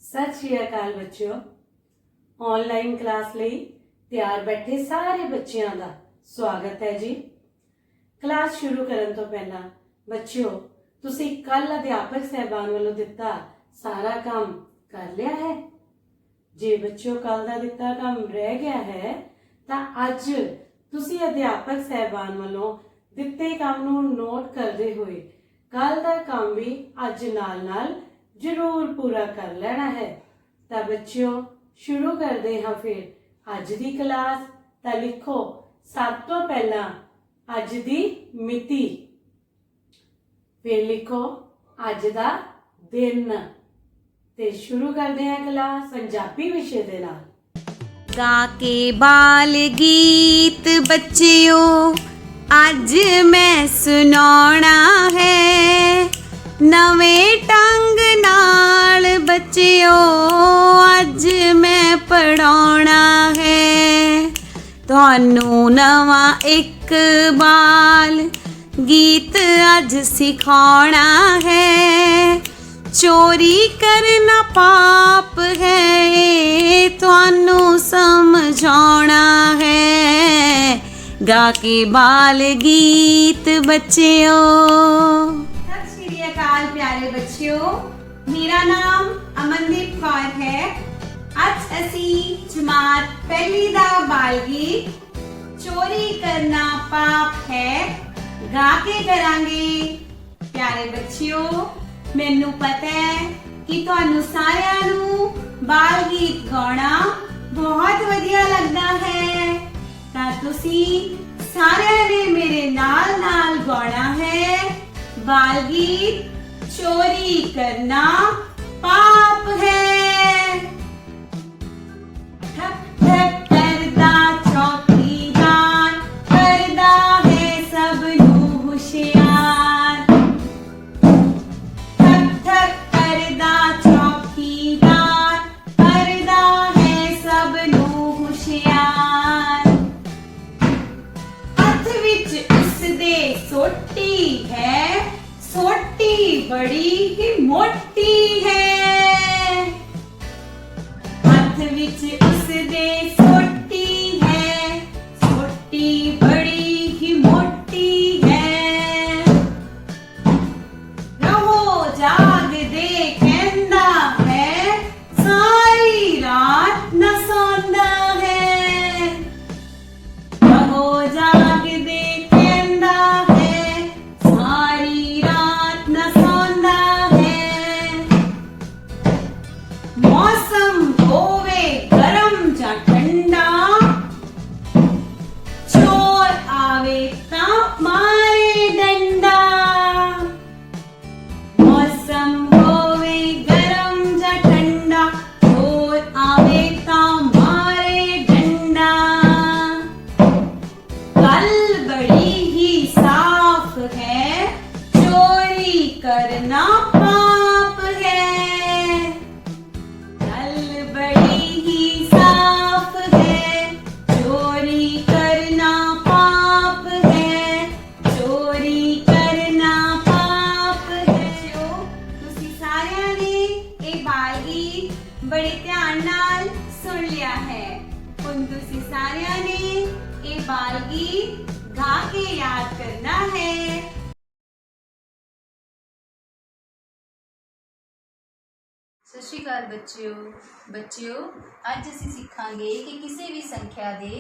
सत श्री अकाल बच्चों। ऑनलाइन क्लास ਲਈ ਤਿਆਰ ਬੈਠੇ ਸਾਰੇ ਬੱਚਿਆਂ ਦਾ ਸਵਾਗਤ ਹੈ ਜੀ। ਕਲਾਸ ਸ਼ੁਰੂ ਕਰਨ ਤੋਂ ਪਹਿਲਾਂ ਬੱਚਿਓ ਤੁਸੀਂ ਕੱਲ ਅਧਿਆਪਕ ਸਹਿਬਾਨ ਵੱਲੋਂ ਦਿੱਤਾ ਸਾਰਾ ਕੰਮ ਕਰ ਲਿਆ ਹੈ। ਜੇ ਬੱਚਿਓ ਕੱਲ ਦਾ ਦਿੱਤਾ ਕੰਮ ਰਹਿ ਗਿਆ ਹੈ ਤਾਂ ਅੱਜ ਤੁਸੀਂ ਅਧਿਆਪਕ ਸਹਿਬਾਨ ਵੱਲੋਂ ਦਿੱਤੇ ਕੰਮ ਨੂੰ ਨੋਟ ਕਰਦੇ ਹੋਏ ਕੱਲ ਦਾ ਕੰਮ ਵੀ ਅੱਜ ਨਾਲ जरूर पूरा कर लेना है। तो बच्चों शुरू करते हैं फिर अज दी क्लास। तो लिखो सब तो पहला अज दी मिति, फिर लिखो अज दा दिन। ते शुरू करते हैं क्लास पंजाबी विषय दे नाल। गा के बाल गीत बच्चियों अज मैं सुनाना है, नवें ढंग नाल बच्चियों अज मैं पढ़ाउणा है। तुहानू नवा एक बाल गीत अज सिखाउणा है। चोरी करना पाप है तुहानू समझाउणा है। गा के बाल गीत बच्चियों। प्यारे बच्चों, मेरा नाम अमनदीप कौर है। अज असी जमात पहली दा बाल गीत चोरी करना पाप है गा के करांगे। प्यारे बच्चों, मैनू पता है कि तुहानू सारिआं नू बाल गीत गाना बहुत वधिया लगदा है। तां तुसी सारिआं ने मेरे नाल नाल गाना है बाल गीत चोरी करना पाप है। ठक ठक करदा चौकीदार करदा है सब नू होशियार। ठक ठक करदा चौकीदार करदा है सब नू होशियार। हथ विच उसदे सोटी है, सोटी बड़ी ही मोटी है। हाथ विच उसदे सोटी है, सोटी बड़ी ही मोटी है। रहो जागदे कहंदा है सारी रात न सौंदा है। रहो जागदे कहंदा है सारी मौसम होवे गरम जा ठंडा, चोर आवे ता मारे डंडा। मौसम होवे गरम जा ठंडा, चोर आवे ता मारे डंडा। गल बड़ी ही साफ है चोरी करना पाप है। बड़ी ही साफ है चोरी करना पाप है, चोरी करना पाप है। तुसी सारिआं ने ये बाल गीत बड़े ध्यान नाल सुन लिया है। हुण तुसी सारिआं ने ये बाल गीत गा के याद करना है। सत श्री अकाल बच्चियों अज असीं सिखांगे कि किसी भी संख्या दे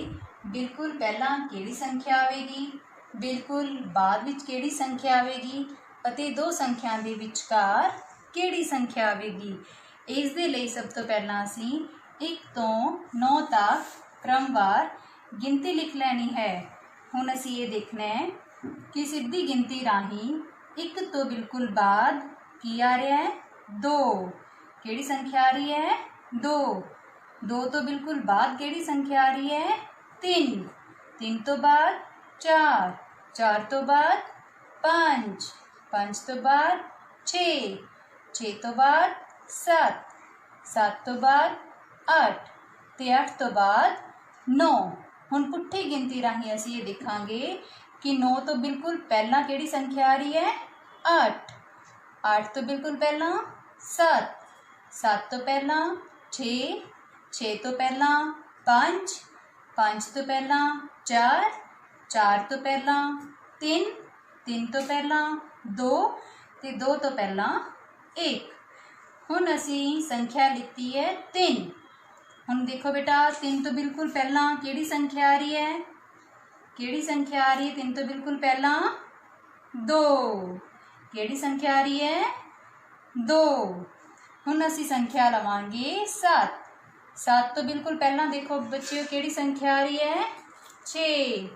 बिल्कुल पहला किहड़ी संख्या आवेगी, बिल्कुल बाद विच किहड़ी संख्या आवेगी अते दो संख्यावां दे विचकार किहड़ी संख्या आवेगी। इस दे लई सब तो पहला असीं 1 तो 9 तक क्रमवार गिनती लिख लैनी है। हुण असीं ये देखना है कि सीधी गिनती राही 1 तो बिल्कुल बाद की आ रहा है 2। केड़ी संख्या आ रही है 2। 2 तो बिल्कुल बाद केड़ी संख्या आ रही है 3। 3 तो बाद 4। 4 तो बाद 5। 5 तो बाद 6। 6 तो बाद 7। 7 तो बाद 8 ते 8 तो बाद 9। हुण पुट्ठी गिनती राही असीं ये देखांगे कि 9 तो बिल्कुल पहला केड़ी संख्या आ रही है 8। 8 तो बिल्कुल पहला 7। 7 ਤੋਂ ਪਹਿਲਾਂ 6, 6 ਤੋਂ ਪਹਿਲਾਂ 5, 5 ਤੋਂ ਪਹਿਲਾਂ 4, 4 ਤੋਂ ਪਹਿਲਾਂ 3, 3 ਤੋਂ ਪਹਿਲਾਂ 2 ਤੇ 2 ਤੋਂ ਪਹਿਲਾਂ 1। ਹੁਣ ਅਸੀਂ ਸੰਖਿਆ ਲਿੱਤੀ ਹੈ 3। ਹੁਣ ਦੇਖੋ ਬੇਟਾ 3 ਤੋਂ ਬਿਲਕੁਲ ਪਹਿਲਾਂ ਕਿਹੜੀ ਸੰਖਿਆ ਆ ਰਹੀ ਹੈ? ਕਿਹੜੀ ਸੰਖਿਆ ਆ ਰਹੀ ਹੈ 3 ਤੋਂ ਬਿਲਕੁਲ ਪਹਿਲਾਂ? 2। ਕਿਹੜੀ ਸੰਖਿਆ ਆ ਰਹੀ ਹੈ? 2। ਹੁਣ ਅਸੀਂ ਸੰਖਿਆ ਲਵਾਂਗੇ 7। 7 ਤੋਂ ਬਿਲਕੁਲ ਪਹਿਲਾਂ ਦੇਖੋ ਬੱਚਿਓ ਕਿਹੜੀ ਸੰਖਿਆ ਆ ਰਹੀ ਹੈ? 6।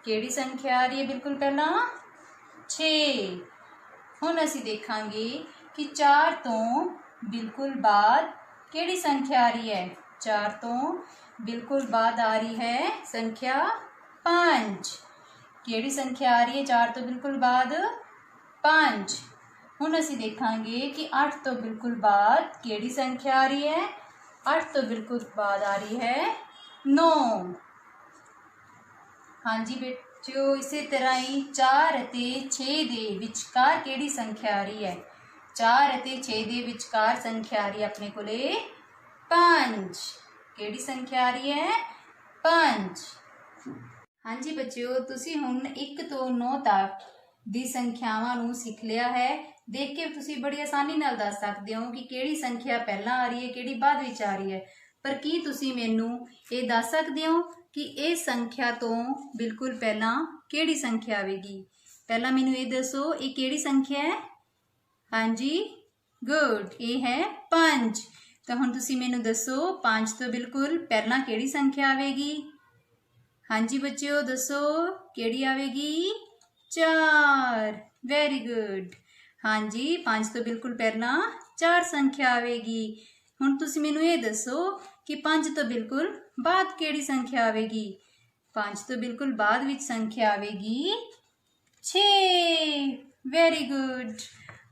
ਕਿਹੜੀ ਸੰਖਿਆ ਆ ਰਹੀ ਹੈ ਬਿਲਕੁਲ ਪਹਿਲਾਂ? 6। ਹੁਣ ਅਸੀਂ ਦੇਖਾਂਗੇ ਕਿ 4 ਤੋਂ ਬਿਲਕੁਲ ਬਾਅਦ ਕਿਹੜੀ ਸੰਖਿਆ ਆ ਰਹੀ ਹੈ? 4 ਤੋਂ ਬਿਲਕੁਲ ਬਾਅਦ ਆ ਰਹੀ ਹੈ ਸੰਖਿਆ 5। ਕਿਹੜੀ ਸੰਖਿਆ ਆ ਰਹੀ ਹੈ 4 ਤੋਂ ਬਿਲਕੁਲ ਬਾਅਦ? 5। ਹੁਣ ਅਸੀਂ ਦੇਖਾਂਗੇ ਕਿ 8 ਤੋਂ ਬਿਲਕੁਲ ਬਾਅਦ ਕਿਹੜੀ ਸੰਖਿਆ ਆ ਰਹੀ ਹੈ? 8 ਤੋਂ ਬਿਲਕੁਲ ਬਾਅਦ ਆ ਰਹੀ ਹੈ 9। ਹਾਂਜੀ ਬੱਚਿਓ, ਇਸੇ ਤਰ੍ਹਾਂ ਹੀ 4 ਅਤੇ 6 ਦੇ ਵਿਚਕਾਰ ਕਿਹੜੀ ਸੰਖਿਆ ਆ ਰਹੀ ਹੈ? 4 ਅਤੇ 6 ਦੇ ਵਿਚਕਾਰ ਸੰਖਿਆ ਆ ਰਹੀ ਹੈ ਆਪਣੇ ਕੋਲੇ 5। ਕਿਹੜੀ ਸੰਖਿਆ ਆ ਰਹੀ ਹੈ? 5। ਹਾਂਜੀ ਬੱਚਿਓ, ਤੁਸੀਂ ਹੁਣ 1 ਤੋਂ 9 ਤੱਕ ਦੀ ਸੰਖਿਆਵਾਂ ਨੂੰ ਸਿੱਖ ਲਿਆ ਹੈ। ਦੇਖ ਕੇ ਤੁਸੀਂ ਬੜੀ ਆਸਾਨੀ ਨਾਲ ਦੱਸ ਸਕਦੇ ਹੋ ਕਿ ਕਿਹੜੀ ਸੰਖਿਆ ਪਹਿਲਾਂ ਆ ਰਹੀ ਹੈ, ਕਿਹੜੀ ਬਾਅਦ ਵਿੱਚ ਆ ਰਹੀ ਹੈ। ਪਰ ਕੀ ਤੁਸੀਂ ਮੈਨੂੰ ਇਹ ਦੱਸ ਸਕਦੇ ਹੋ ਕਿ ਇਹ ਸੰਖਿਆ ਤੋਂ ਬਿਲਕੁਲ ਪਹਿਲਾਂ ਕਿਹੜੀ ਸੰਖਿਆ ਆਵੇਗੀ? ਪਹਿਲਾਂ ਮੈਨੂੰ ਇਹ ਦੱਸੋ, ਇਹ ਕਿਹੜੀ ਸੰਖਿਆ ਹੈ? ਹਾਂਜੀ, ਗੁੱਡ, ਇਹ ਹੈ 5। ਤਾਂ ਹੁਣ ਤੁਸੀਂ ਮੈਨੂੰ ਦੱਸੋ 5 ਤੋਂ ਬਿਲਕੁਲ ਪਹਿਲਾਂ ਕਿਹੜੀ ਸੰਖਿਆ ਆਵੇਗੀ? ਹਾਂਜੀ ਬੱਚਿਓ, ਦੱਸੋ ਕਿਹੜੀ ਆਵੇਗੀ? 4। Very good. ਹਾਂਜੀ, 5 ਤੋਂ ਬਿਲਕੁਲ ਪਹਿਲਾਂ 4 ਸੰਖਿਆ ਆਵੇਗੀ। ਹੁਣ ਤੁਸੀਂ ਮੈਨੂੰ ਇਹ ਦੱਸੋ ਕਿ 5 ਤੋਂ ਬਿਲਕੁਲ ਬਾਅਦ ਕਿਹੜੀ ਸੰਖਿਆ ਆਵੇਗੀ? 5 ਤੋਂ ਬਿਲਕੁਲ ਬਾਅਦ ਵਿੱਚ ਸੰਖਿਆ ਆਵੇਗੀ 6। Very good.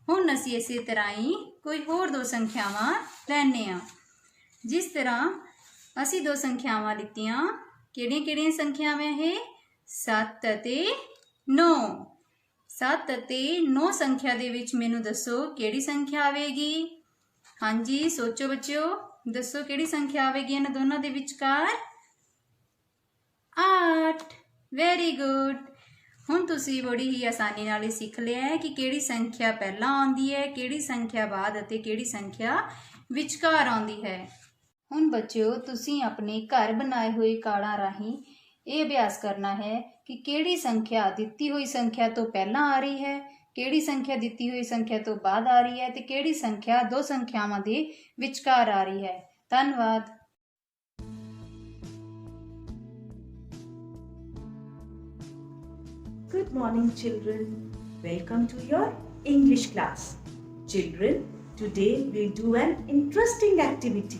ਹੁਣ ਅਸੀਂ ਇਸੇ ਤਰ੍ਹਾਂ ਹੀ ਕੋਈ ਹੋਰ 2 ਸੰਖਿਆਵਾਂ ਲੈਣੇ ਆ। ਜਿਸ ਤਰ੍ਹਾਂ ਅਸੀਂ 2 ਸੰਖਿਆਵਾਂ ਲਿੱਤੀਆਂ, ਕਿਹੜੀਆਂ ਸੰਖਿਆਵਾਂ ਇਹ? 7 ਅਤੇ 9। 7 ਅਤੇ 9 ਸੰਖਿਆ ਦੇ ਵਿੱਚ ਮੈਨੂੰ ਦੱਸੋ ਕਿਹੜੀ ਸੰਖਿਆ ਆਵੇਗੀ? ਹਾਂਜੀ ਸੋਚੋ ਬੱਚਿਓ, ਦੱਸੋ ਕਿਹੜੀ ਸੰਖਿਆ ਆਵੇਗੀ ਇਹਨਾਂ ਦੋਨਾਂ ਦੇ ਵਿਚਕਾਰ? 8। Very good. ਹੁਣ ਤੁਸੀਂ ਬੜੀ ਹੀ ਆਸਾਨੀ ਨਾਲ ਇਹ ਸਿੱਖ ਲਿਆ ਹੈ ਕਿ ਕਿਹੜੀ ਸੰਖਿਆ ਪਹਿਲਾਂ ਆਉਂਦੀ ਹੈ, ਕਿਹੜੀ ਸੰਖਿਆ ਬਾਅਦ ਅਤੇ ਕਿਹੜੀ ਸੰਖਿਆ ਵਿਚਕਾਰ ਆਉਂਦੀ ਹੈ। ਹੁਣ ਬੱਚਿਓ, ਤੁਸੀਂ ਆਪਣੇ ਘਰ ਬਣਾਏ ਹੋਏ ਕਾਰਡਾਂ ਰਾਹੀਂ ਇਹ ਅਭਿਆਸ ਕਰਨਾ ਹੈ ਕਿ ਕਿਹੜੀ ਸੰਖਿਆ ਦਿੱਤੀ ਹੋਈ ਸੰਖਿਆ ਤੋਂ ਪਹਿਲਾਂ ਆ ਰਹੀ ਹੈ, ਕਿਹੜੀ ਸੰਖਿਆ ਦਿੱਤੀ ਹੋਈ ਸੰਖਿਆ ਤੋਂ ਬਾਅਦ ਆ ਰਹੀ ਹੈ ਤੇ ਕਿਹੜੀ ਸੰਖਿਆ 2 ਸੰਖਿਆਵਾਂ ਦੇ ਵਿਚਕਾਰ ਆ ਰਹੀ ਹੈ। ਧੰਨਵਾਦ। Good morning, children. Welcome to your English class. Children, today we'll do an interesting activity.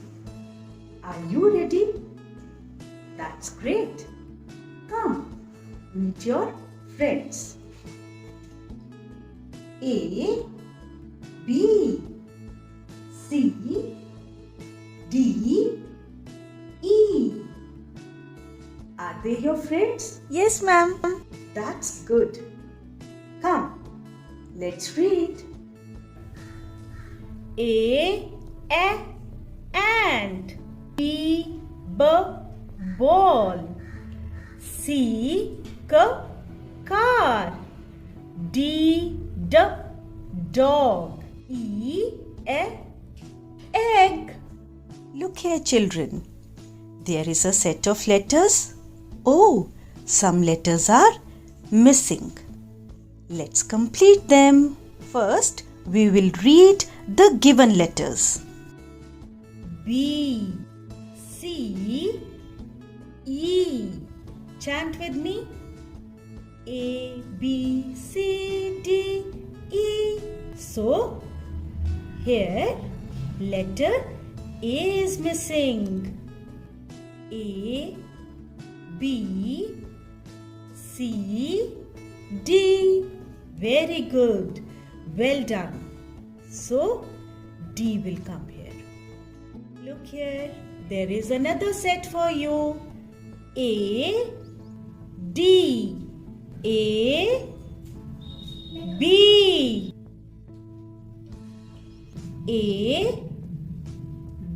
Are you ready? That's great. Come, meet your friends. A, B, C, D, E. Are they your friends? Yes, ma'am. That's good. Come, let's read. A, ant. B, ball. C, car. D, dog. E, egg. Look here, children. There is a set of letters. Oh, some letters are missing. Let's complete them. First, we will read the given letters. B, C, E. Chant with me. A, B, C, D, E. So, here letter A is missing. A, B, C, D. Very good. Well done. So, D will come here. Look here. There is another set for you. A, D. A, B. A,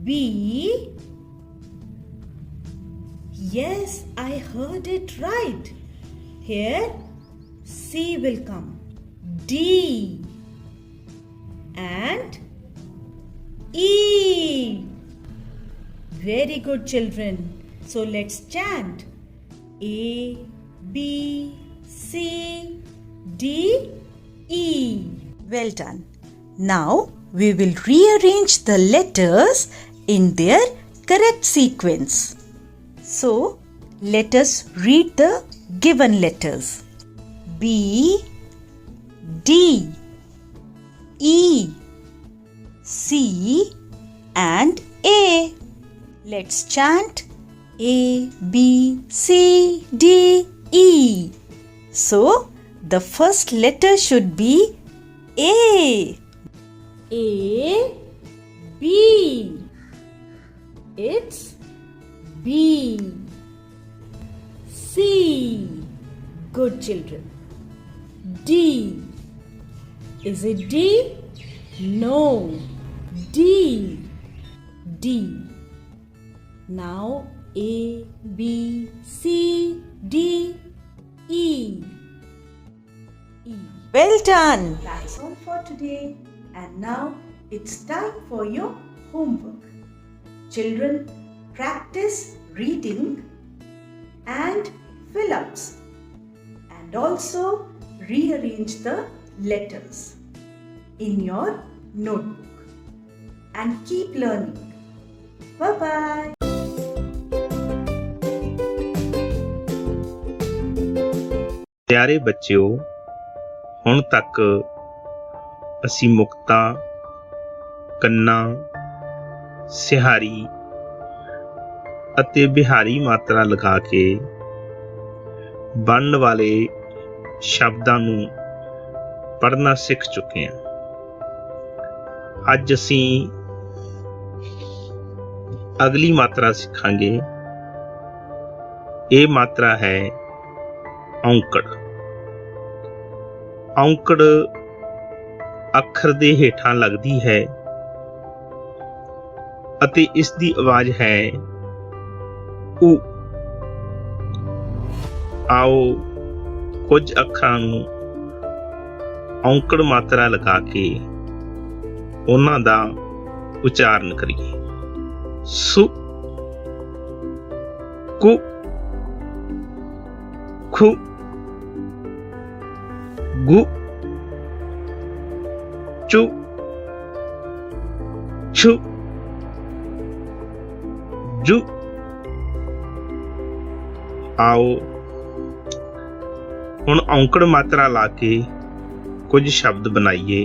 B. Yes, I heard it right. Here C will come. D and E. Very good, children. So let's chant. A, B, C, D, E. Well done. Now we will rearrange the letters in their correct sequence. So let us read the given letters. B, D, E, C and A. Let's chant A, B, C, D, E. So the first letter should be A. A, B. It's B. C. Good, children. D. Is it D? No. D. D. Now A, B, C, D, E. E. Well done. That's all for today. And now it's time for your homework. Children, practice reading and fill-ups. And also rearrange the letters in your notebook. And keep learning. Bye-bye. ਪਿਆਰੇ ਬੱਚਿਓ, ਹੁਣ ਤੱਕ ਅਸੀਂ ਮੁਕਤਾ, ਕੰਨਾ, ਸਿਹਾਰੀ ਅਤੇ ਬਿਹਾਰੀ ਮਾਤਰਾ ਲਗਾ ਕੇ ਬਣਨ ਵਾਲੇ ਸ਼ਬਦਾਂ ਨੂੰ ਪੜ੍ਹਨਾ ਸਿੱਖ ਚੁੱਕੇ ਹਾਂ। ਅੱਜ ਅਸੀਂ ਅਗਲੀ ਮਾਤਰਾ ਸਿੱਖਾਂਗੇ। ਇਹ ਮਾਤਰਾ ਹੈ ਔਂਕੜ। ਔਂਕੜ ਅੱਖਰ ਦੇ ਹੇਠਾਂ ਲੱਗਦੀ ਹੈ ਅਤੇ ਇਸ ਦੀ ਆਵਾਜ਼ ਹੈ ਊ। ਆਓ ਕੁਝ ਅੱਖਰਾਂ ਨੂੰ ਔਂਕੜ ਮਾਤਰਾ ਲਗਾ ਕੇ ਉਹਨਾਂ ਦਾ ਉਚਾਰਨ ਕਰੀਏ। ਸੁ, ਕੁ, ਖੁ, ਗੂ, ਚੂ, ਛੂ, ਜੂ। ਆਓ ਹੁਣ ਔਂਕੜ ਮਾਤਰਾ ਲਾ ਕੇ ਕੁਝ ਸ਼ਬਦ ਬਣਾਈਏ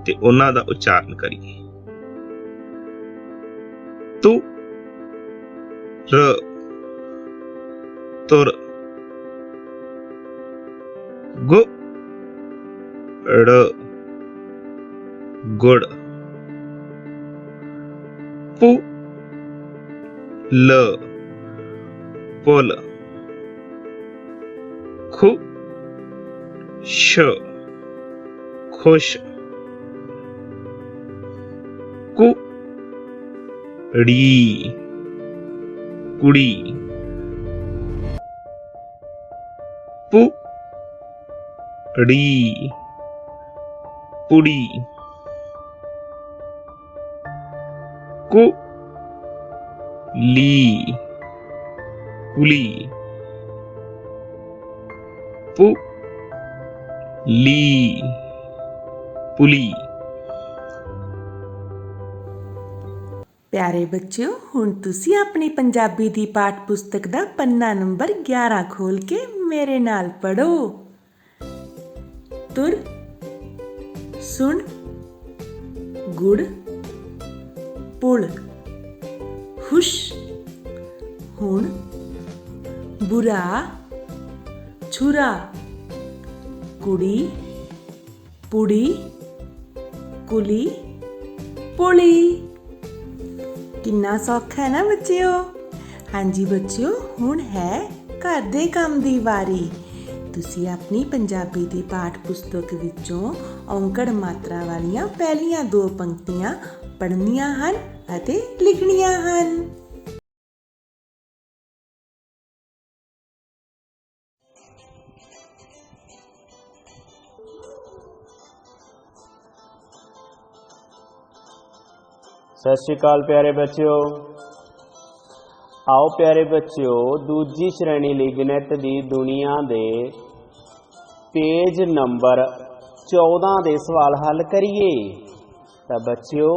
ਤੇ ਉਹਨਾਂ ਦਾ ਉਚਾਰਨ ਕਰੀਏ। ਤੁ, ਰ, ਤੁਰ, ਗੁ, ੜ, ਗੁੜ, ਪੁ, ਲ, ਪੁਲ, ਖੁ, ਸ਼, ਖੁਸ਼, ਕੁ, ੜੀ, ਕੁੜੀ, ਪੁ, ੜੀ, ਪੁੜੀ, ਕੁ, ਲੀ, ਕੁਲੀ, ਪੁ, ਲੀ, ਪੁਲੀ। ਪਿਆਰੇ ਬੱਚਿਓ, ਹੁਣ ਤੁਸੀਂ ਆਪਣੀ ਪੰਜਾਬੀ ਦੀ ਪਾਠ ਪੁਸਤਕ ਦਾ ਪੰਨਾ ਨੰਬਰ 11 ਖੋਲ ਕੇ ਮੇਰੇ ਨਾਲ ਪੜ੍ਹੋ। ਤੁਰ, ਸੁਣ, ਗੁੜ, ਪੁਲ, ਹੁਸ਼, ਹੁਣ, ਬੁਰਾ, ਛੁਰਾ, ਕੁੜੀ, ਪੁੜੀ, ਕੁਲੀ, ਪੁਲੀ। ਕਿੰਨਾ ਸੌਖਾ ਹੈ ਨਾ ਬੱਚਿਓ। ਹਾਂਜੀ ਬੱਚਿਓ, ਹੁਣ ਹੈ ਘਰ ਦੇ ਕੰਮ ਦੀ ਵਾਰੀ। ਤੁਸੀਂ ਆਪਣੀ ਪੰਜਾਬੀ ਦੀ ਪਾਠ ਪੁਸਤਕ ਵਿੱਚੋਂ ਔਂਕੜ ਮਾਤਰਾ ਵਾਲੀਆਂ ਪਹਿਲੀਆਂ 2 ਪੰਕਤੀਆਂ ਪੜ੍ਹਨੀਆਂ ਹਨ ਅਤੇ ਲਿਖਣੀਆਂ ਹਨ। सत श्री अकाल प्यारे बच्चों। आओ प्यारे बच्चों, दूजी श्रेणी ਲਈ ਗਣਿਤ ਦੀ ਦੁਨੀਆ ਦੇ पेज नंबर 14 ਦੇ सवाल हल करिए। ਤਾਂ ਬੱਚਿਓ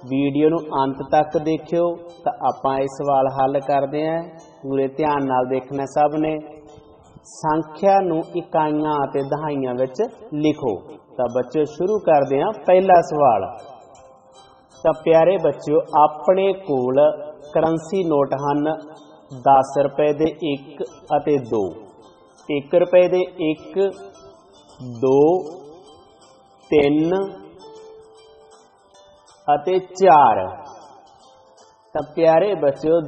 ਵੀਡੀਓ ਨੂੰ अंत तक देखियो। ਤਾਂ ਆਪਾਂ ਇਹ सवाल हल ਕਰਦੇ ਆਂ। ਪੂਰੇ ਧਿਆਨ ਨਾਲ ਦੇਖਣਾ ਸਭ ਨੇ। ਸੰਖਿਆ ਨੂੰ ਇਕਾਈਆਂ ਅਤੇ ਦਹਾਈਆਂ ਵਿੱਚ ਲਿਖੋ। ਤਾਂ ਬੱਚਿਓ ਸ਼ੁਰੂ ਕਰਦੇ ਆਂ ਪਹਿਲਾ ਸਵਾਲ। ਤਾਂ ਪਿਆਰੇ ਬੱਚਿਓ ਆਪਣੇ ਕੋਲ ਕਰੰਸੀ ਨੋਟ ਹਨ 10 ਰੁਪਏ ਦੇ 1 ਅਤੇ 2। 1 ਰੁਪਏ ਦੇ 1 2 3 ਅਤੇ 4। ਤਾਂ ਪਿਆਰੇ ਬੱਚਿਓ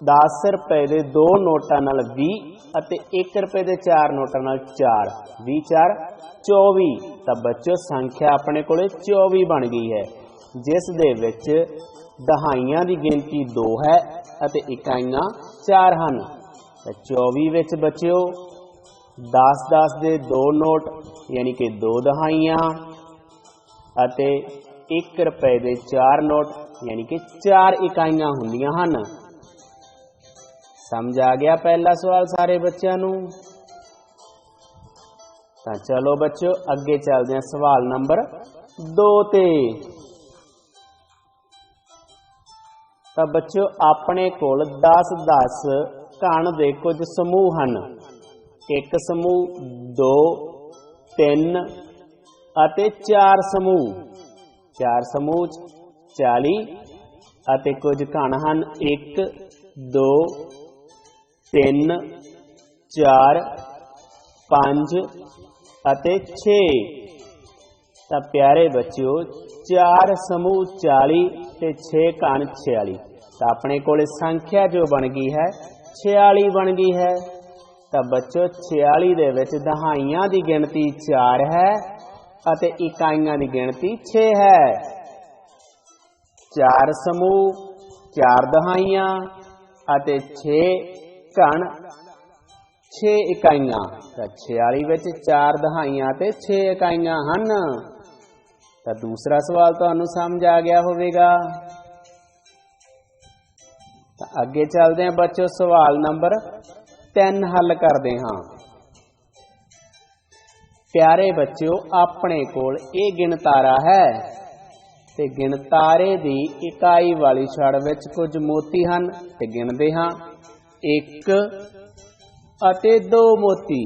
10 ਰੁਪਏ ਦੇ 2 ਨੋਟਾਂ ਨਾਲ 20 ਅਤੇ 1 ਰੁਪਏ ਦੇ 4 ਨੋਟਾਂ ਨਾਲ 4। 20 4 24। ਤਾਂ ਬੱਚਿਓ ਸੰਖਿਆ ਆਪਣੇ ਕੋਲੇ 24 ਬਣ ਗਈ ਹੈ, जिस दे विच दहाइयां दी गिनती 2 है अते इकाइयां 4 हन। 24 विच बच्चिओ 10 10 दे 2 नोट यानी कि 2 दहाइयां अते 1 रुपए दे 4 नोट यानी कि 4 इकाइयां हुंदियां हन। समझ आ गया पहला सवाल सारे बच्चों नूं? तां चलो बच्चों अगे चलदे हां सवाल नंबर 2 ते। ਤਾਂ ਬੱਚਿਓ ਆਪਣੇ ਕੋਲ 10 10 ਘਣ ਦੇ ਕੁਝ ਸਮੂਹ ਹਨ। ਇੱਕ ਸਮੂਹ 2 3 ਅਤੇ 4 ਸਮੂਹ। 4 ਸਮੂਹ 40 ਅਤੇ ਕੁਝ ਘਣ ਹਨ 1 2 3 4 5 ਅਤੇ 6। ਤਾਂ ਪਿਆਰੇ ਬੱਚਿਓ 4 ਸਮੂਹ 40 ਤੇ 6 ਘਣ 46। ਤਾਂ ਆਪਣੇ ਕੋਲ ਸੰਖਿਆ ਜੋ ਬਣ ਗਈ ਹੈ 46 ਬਣ ਗਈ ਹੈ। ਤਾਂ ਬੱਚੋ 46 ਦੇ ਵਿੱਚ ਦਹਾਈਆਂ ਦੀ ਗਿਣਤੀ 4 ਹੈ ਅਤੇ ਇਕਾਈਆਂ ਦੀ ਗਿਣਤੀ 6 ਹੈ। 4 ਸਮੂਹ 4 ਦਹਾਈਆਂ ਅਤੇ 6 ਘਣ 6 ਇਕਾਈਆਂ। ਤਾਂ 46 ਵਿੱਚ 4 ਦਹਾਈਆਂ ਤੇ 6 ਇਕਾਈਆਂ ਹਨ। ਤਾਂ दूसरा सवाल ਤੁਹਾਨੂੰ समझ आ गया होगा। ਤਾਂ ਅੱਗੇ ਚੱਲਦੇ ਹਾਂ ਬੱਚੋ सवाल नंबर 3 हल करते हाँ। प्यारे बच्चों अपने कोल ये गिणतारा है ते गिणतारे दी इकाई वाली छड़ विच कुछ मोती हन ते गिणदे हाँ 1 ਅਤੇ 2 मोती।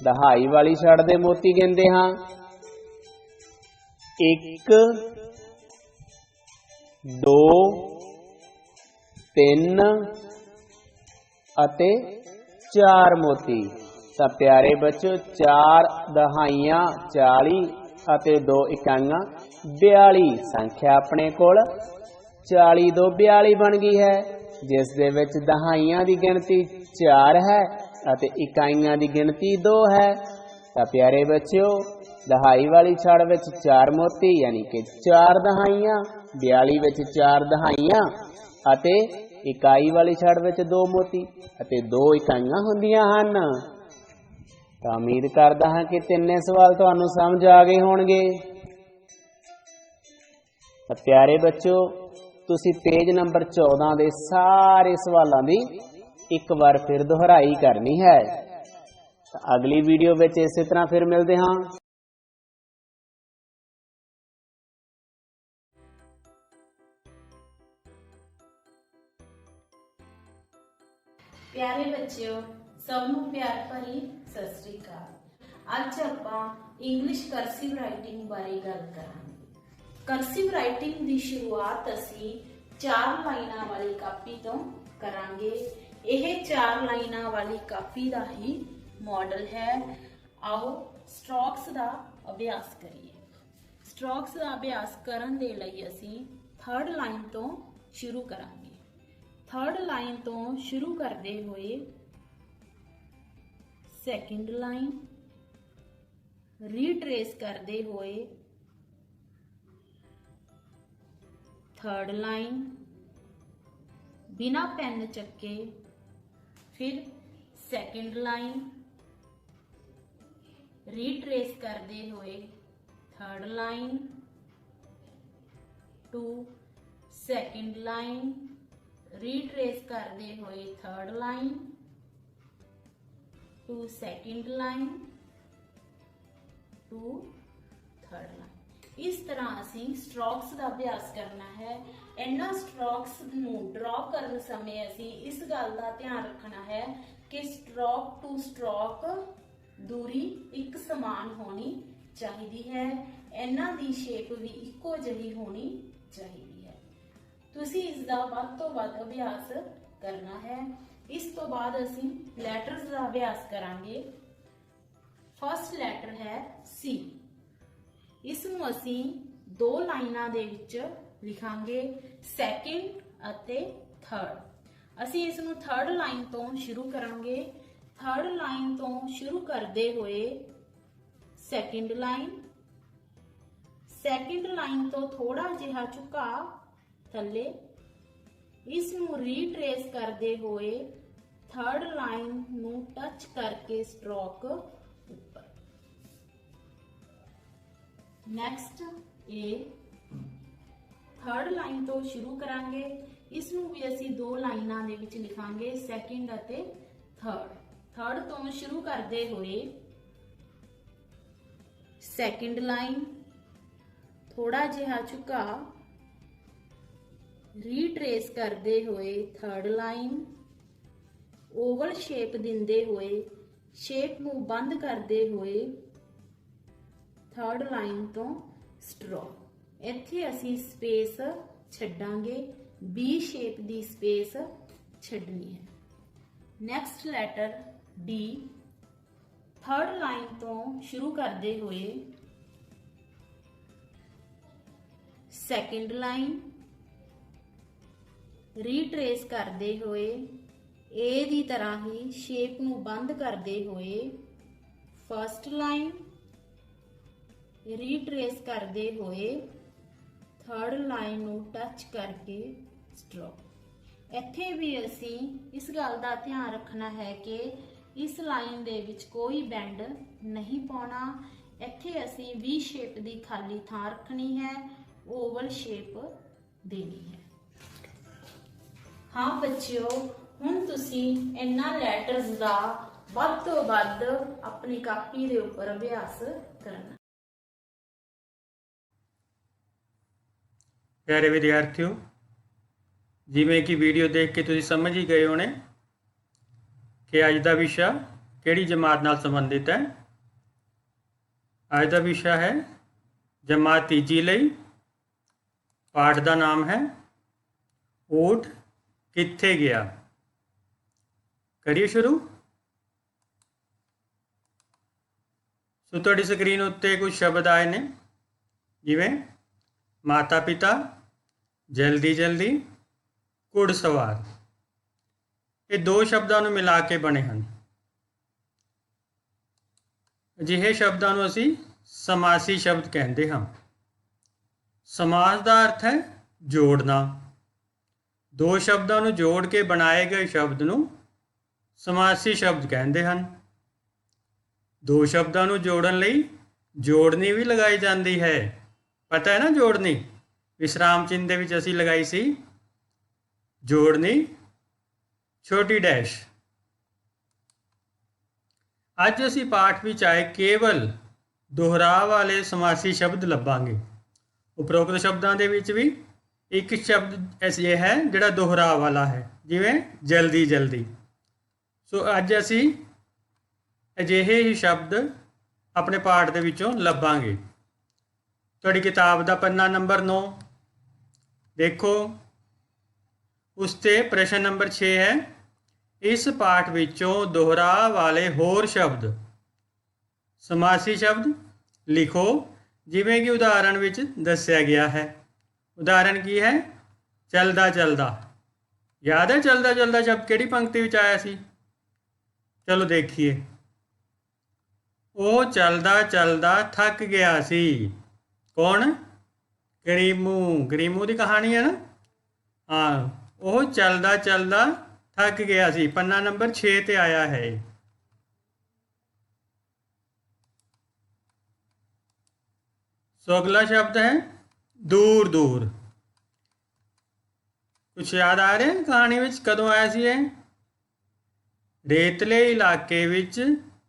दहाई वाली छड़ दे मोती गिणदे हाँ 1 2 3 ਅਤੇ 4 मोती। ਤਾਂ प्यारे बच्चों 4 दहाइयां 40 ਅਤੇ 2 इकाइयां 42। संख्या अपने कोल 40 2 42 बन गई है, जिस दे विच दहाइयां दी गिणती 4 है ਅਤੇ इकाइयां दी गिणती 2 है। ਤਾਂ प्यारे बच्चों दहाई वाली छड़ विच 4 मोती यानी कि 4 दहाइयां, 42 विच 4 दहाइयां अते इकाई वाली छड़ विच 2 मोती अते 2 इकाइयां हुंदियां हन। तां उम्मीद करदा हां कि तिन्ने सवाल तुहानूं समझ आ गए होणगे। तां प्यारे बच्चों तुसीं पेज नंबर 14 दे सारे सवालां दी एक बार फिर दोहराई करनी है। तां अगली वीडियो विच इसे तरह फिर मिलदे हां। प्यारे बच्चों सबनों प्यार भरी सत श्री अकाल। अज आपां इंग्लिश करसिव राइटिंग बारे गल करांगे। करसिव राइटिंग की शुरुआत असी 4 लाइनां वाली कापी तो करांगे। यह 4 लाइनां वाली कापी का ही मॉडल है। आओ स्ट्रोक्स का अभ्यास करिए। स्ट्रोक्स का अभ्यास करन दे लई असी 3rd लाइन तो शुरू करांगे। 3rd लाइन तो शुरू करते हुए 2nd लाइन रीट्रेस करते हुए थर्ड लाइन बिना पेन चक्के, फिर सेकंड लाइन रीट्रेस करते हुए third line to second line retrace करते हुए third line to second line to third line. इस तरह ਅਸੀਂ ਸਟ੍ਰੋਕਸ ਦਾ ਅਭਿਆਸ ਕਰਨਾ ਹੈ। ਇਹਨਾਂ ਸਟ੍ਰੋਕਸ ਨੂੰ ਡਰਾ ਕਰਨ ਸਮੇਂ ਅਸੀਂ ਇਸ ਗੱਲ ਦਾ ਧਿਆਨ ਰੱਖਣਾ ਹੈ ਕਿ ਸਟ੍ਰੋਕ ਟੂ ਸਟ੍ਰੋਕ ਦੂਰੀ ਇੱਕ ਸਮਾਨ ਹੋਣੀ ਚਾਹੀਦੀ ਹੈ। ਇਹਨਾਂ ਦੀ ਸ਼ੇਪ ਵੀ ਇੱਕੋ ਜਿਹੀ ਹੋਣੀ ਚਾਹੀਦੀ ਹੈ। ਤੁਸੀਂ ਇਸ ਦਾ ਵੱਧ ਤੋਂ ਵੱਧ ਅਭਿਆਸ ਕਰਨਾ ਹੈ। ਇਸ ਤੋਂ ਬਾਅਦ ਅਸੀਂ ਲੈਟਰਸ ਦਾ ਅਭਿਆਸ ਕਰਾਂਗੇ। ਫਸਟ ਲੈਟਰ ਹੈ ਸੀ। ਇਸ ਨੂੰ ਅਸੀਂ ਦੋ ਲਾਈਨਾਂ ਦੇ ਵਿੱਚ ਲਿਖਾਂਗੇ, ਸੈਕਿੰਡ ਅਤੇ ਥਰਡ। ਅਸੀਂ ਇਸ ਨੂੰ ਥਰਡ ਲਾਈਨ ਤੋਂ ਸ਼ੁਰੂ ਕਰਾਂਗੇ। ਥਰਡ ਲਾਈਨ ਤੋਂ ਸ਼ੁਰੂ ਕਰਦੇ ਹੋਏ ਸੈਕਿੰਡ ਲਾਈਨ, ਸੈਕਿੰਡ ਲਾਈਨ ਤੋਂ ਥੋੜਾ ਜਿਹਾ ਝੁਕਾ ਥੱਲੇ, ਇਸ ਨੂੰ ਰੀਟ੍ਰੇਸ ਕਰਦੇ ਹੋਏ ਥਰਡ ਲਾਈਨ ਨੂੰ ਟੱਚ ਕਰਕੇ ਸਟ੍ਰੋਕ ਉੱਪਰ। ਨੈਕਸਟ ਇਹ ਥਰਡ ਲਾਈਨ ਤੋਂ ਸ਼ੁਰੂ ਕਰਾਂਗੇ। ਇਸ ਨੂੰ ਵੀ ਅਸੀਂ ਦੋ ਲਾਈਨਾਂ ਦੇ ਵਿੱਚ ਲਿਖਾਂਗੇ, ਸੈਕਿੰਡ ਅਤੇ ਥਰਡ। ਥਰਡ ਤੋਂ ਸ਼ੁਰੂ ਕਰਦੇ ਹੋਏ ਸੈਕਿੰਡ ਲਾਈਨ, ਥੋੜਾ ਜਿਹਾ ਝੁਕਾ, ਰੀਟ੍ਰੇਸ ਕਰਦੇ ਹੋਏ ਥਰਡ ਲਾਈਨ, ओवल शेप दिंदे हुए शेप ਨੂੰ ਬੰਦ ਕਰਦੇ ਹੋਏ ਥਰਡ ਲਾਈਨ ਤੋਂ ਸਟ੍ਰੋਕ। ਇੱਥੇ ਅਸੀਂ ਸਪੇਸ ਛੱਡਾਂਗੇ, ਬੀ ਸ਼ੇਪ ਦੀ ਸਪੇਸ ਛੱਡਣੀ ਹੈ। Next letter D. Third line ਤੋਂ ਸ਼ੁਰੂ ਕਰਦੇ ਹੋਏ ਸੈਕਿੰਡ ਲਾਈਨ, ਰੀਟ੍ਰੇਸ ਕਰਦੇ ਹੋਏ ए ਦੀ ਤਰ੍ਹਾਂ ਹੀ ਸ਼ੇਪ ਨੂੰ ਬੰਦ ਕਰਦੇ ਹੋਏ ਫਸਟ ਲਾਈਨ, ਰੀਟ੍ਰੇਸ ਕਰਦੇ ਹੋਏ ਥਰਡ ਲਾਈਨ ਨੂੰ ਟੱਚ ਕਰਕੇ ਸਟ੍ਰੋਕ। ਇੱਥੇ ਵੀ ਅਸੀਂ ਇਸ ਗੱਲ ਦਾ ਧਿਆਨ ਰੱਖਣਾ ਹੈ ਕਿ ਇਸ ਲਾਈਨ ਦੇ ਵਿੱਚ ਕੋਈ ਬੈਂਡ ਨਹੀਂ ਪਾਉਣਾ। ਇੱਥੇ ਅਸੀਂ ਵੀ ਸ਼ੇਪ ਦੀ ਖਾਲੀ ਥਾਂ ਰੱਖਣੀ ਹੈ, ਓਵਲ ਸ਼ੇਪ ਦੇਣੀ ਹੈ। ਹਾਂ ਬੱਚਿਓ, ਹੁਣ ਤੁਸੀਂ ਇਹਨਾਂ ਲੈਟਰਸ ਦਾ ਵੱਧ ਤੋਂ ਵੱਧ ਆਪਣੀ ਕਾਪੀ ਦੇ ਉੱਪਰ ਅਭਿਆਸ ਕਰਨਾ। ਪਿਆਰੇ ਵਿਦਿਆਰਥੀਓ, ਜਿਵੇਂ ਕਿ ਵੀਡੀਓ ਦੇਖ ਕੇ ਤੁਸੀਂ ਸਮਝ ਹੀ ਗਏ ਹੋਣੇ ਕਿ ਅੱਜ ਦਾ ਵਿਸ਼ਾ ਕਿਹੜੀ ਜਮਾਤ ਨਾਲ ਸੰਬੰਧਿਤ ਹੈ। ਅੱਜ ਦਾ ਵਿਸ਼ਾ ਹੈ ਜਮਾਤ ਤੀਜੀ ਲਈ। ਪਾਠ ਦਾ ਨਾਮ ਹੈ ਊਠ ਕਿੱਥੇ ਗਿਆ। करिए शुरू। सो तुहाडी स्क्रीन उत्ते कुछ शब्द आए ने, जिवें माता पिता, जल्दी जल्दी, घुड़सवार। ये दो शब्दों नूं मिला के बने हैं। अजिहे शब्दों नूं असीं समासी शब्द कहते हैं। समास का अर्थ है जोड़ना। दो शब्दों नूं जोड़ के बनाए गए शब्द नूं समासी शब्द कहते हैं। दो शब्दों को जोड़न लई जोड़नी भी लगाई जाती है। पता है ना जोड़नी, विश्राम चिन्ह दे विच असीं लगाई सी जोड़नी छोटी डैश। अज असीं पाठ विच आए केवल दोहराव वाले समासी शब्द लभांगे। उपरोक्त शब्दों के विच भी एक शब्द ऐसे है जिहड़ा दोहराव वाला है, जिवें जल्दी जल्दी। सो अज असी अजिहे ही शब्द अपने पाठ दे विचों लभांगे। तुहाडी किताब दा पन्ना नंबर 9 देखो, उसते प्रश्न नंबर 6 है, इस पाठ विचों दोहरा वाले होर शब्द समासी शब्द लिखो जिवें कि उदाहरण विच दस्सिया गया है। उदाहरण की है? चलदा चलदा। याद है चलदा चलदा शब्द किहड़ी पंक्ति विच आया सी? चलो देखिए। वो चलदा चलदा थक गया सी। कौन? ਗਰੀਮੂ ਦੀ ਕਹਾਣੀ ਹੈ ਨਾ। ਹਾਂ, ਉਹ ਚੱਲਦਾ ਚੱਲਦਾ ਥੱਕ ਗਿਆ ਸੀ। ਪੰਨਾ ਨੰਬਰ 6 ਤੇ ਆਇਆ ਹੈ। ਸੋ ਅਗਲਾ ਸ਼ਬਦ ਹੈ ਦੂਰ ਦੂਰ। ਕੁਛ ਯਾਦ ਆ ਰਿਹਾ ਕਹਾਣੀ ਵਿੱਚ ਕਦੋਂ ਆਇਆ ਸੀ ਇਹ? ਰੇਤਲੇ ਇਲਾਕੇ ਵਿੱਚ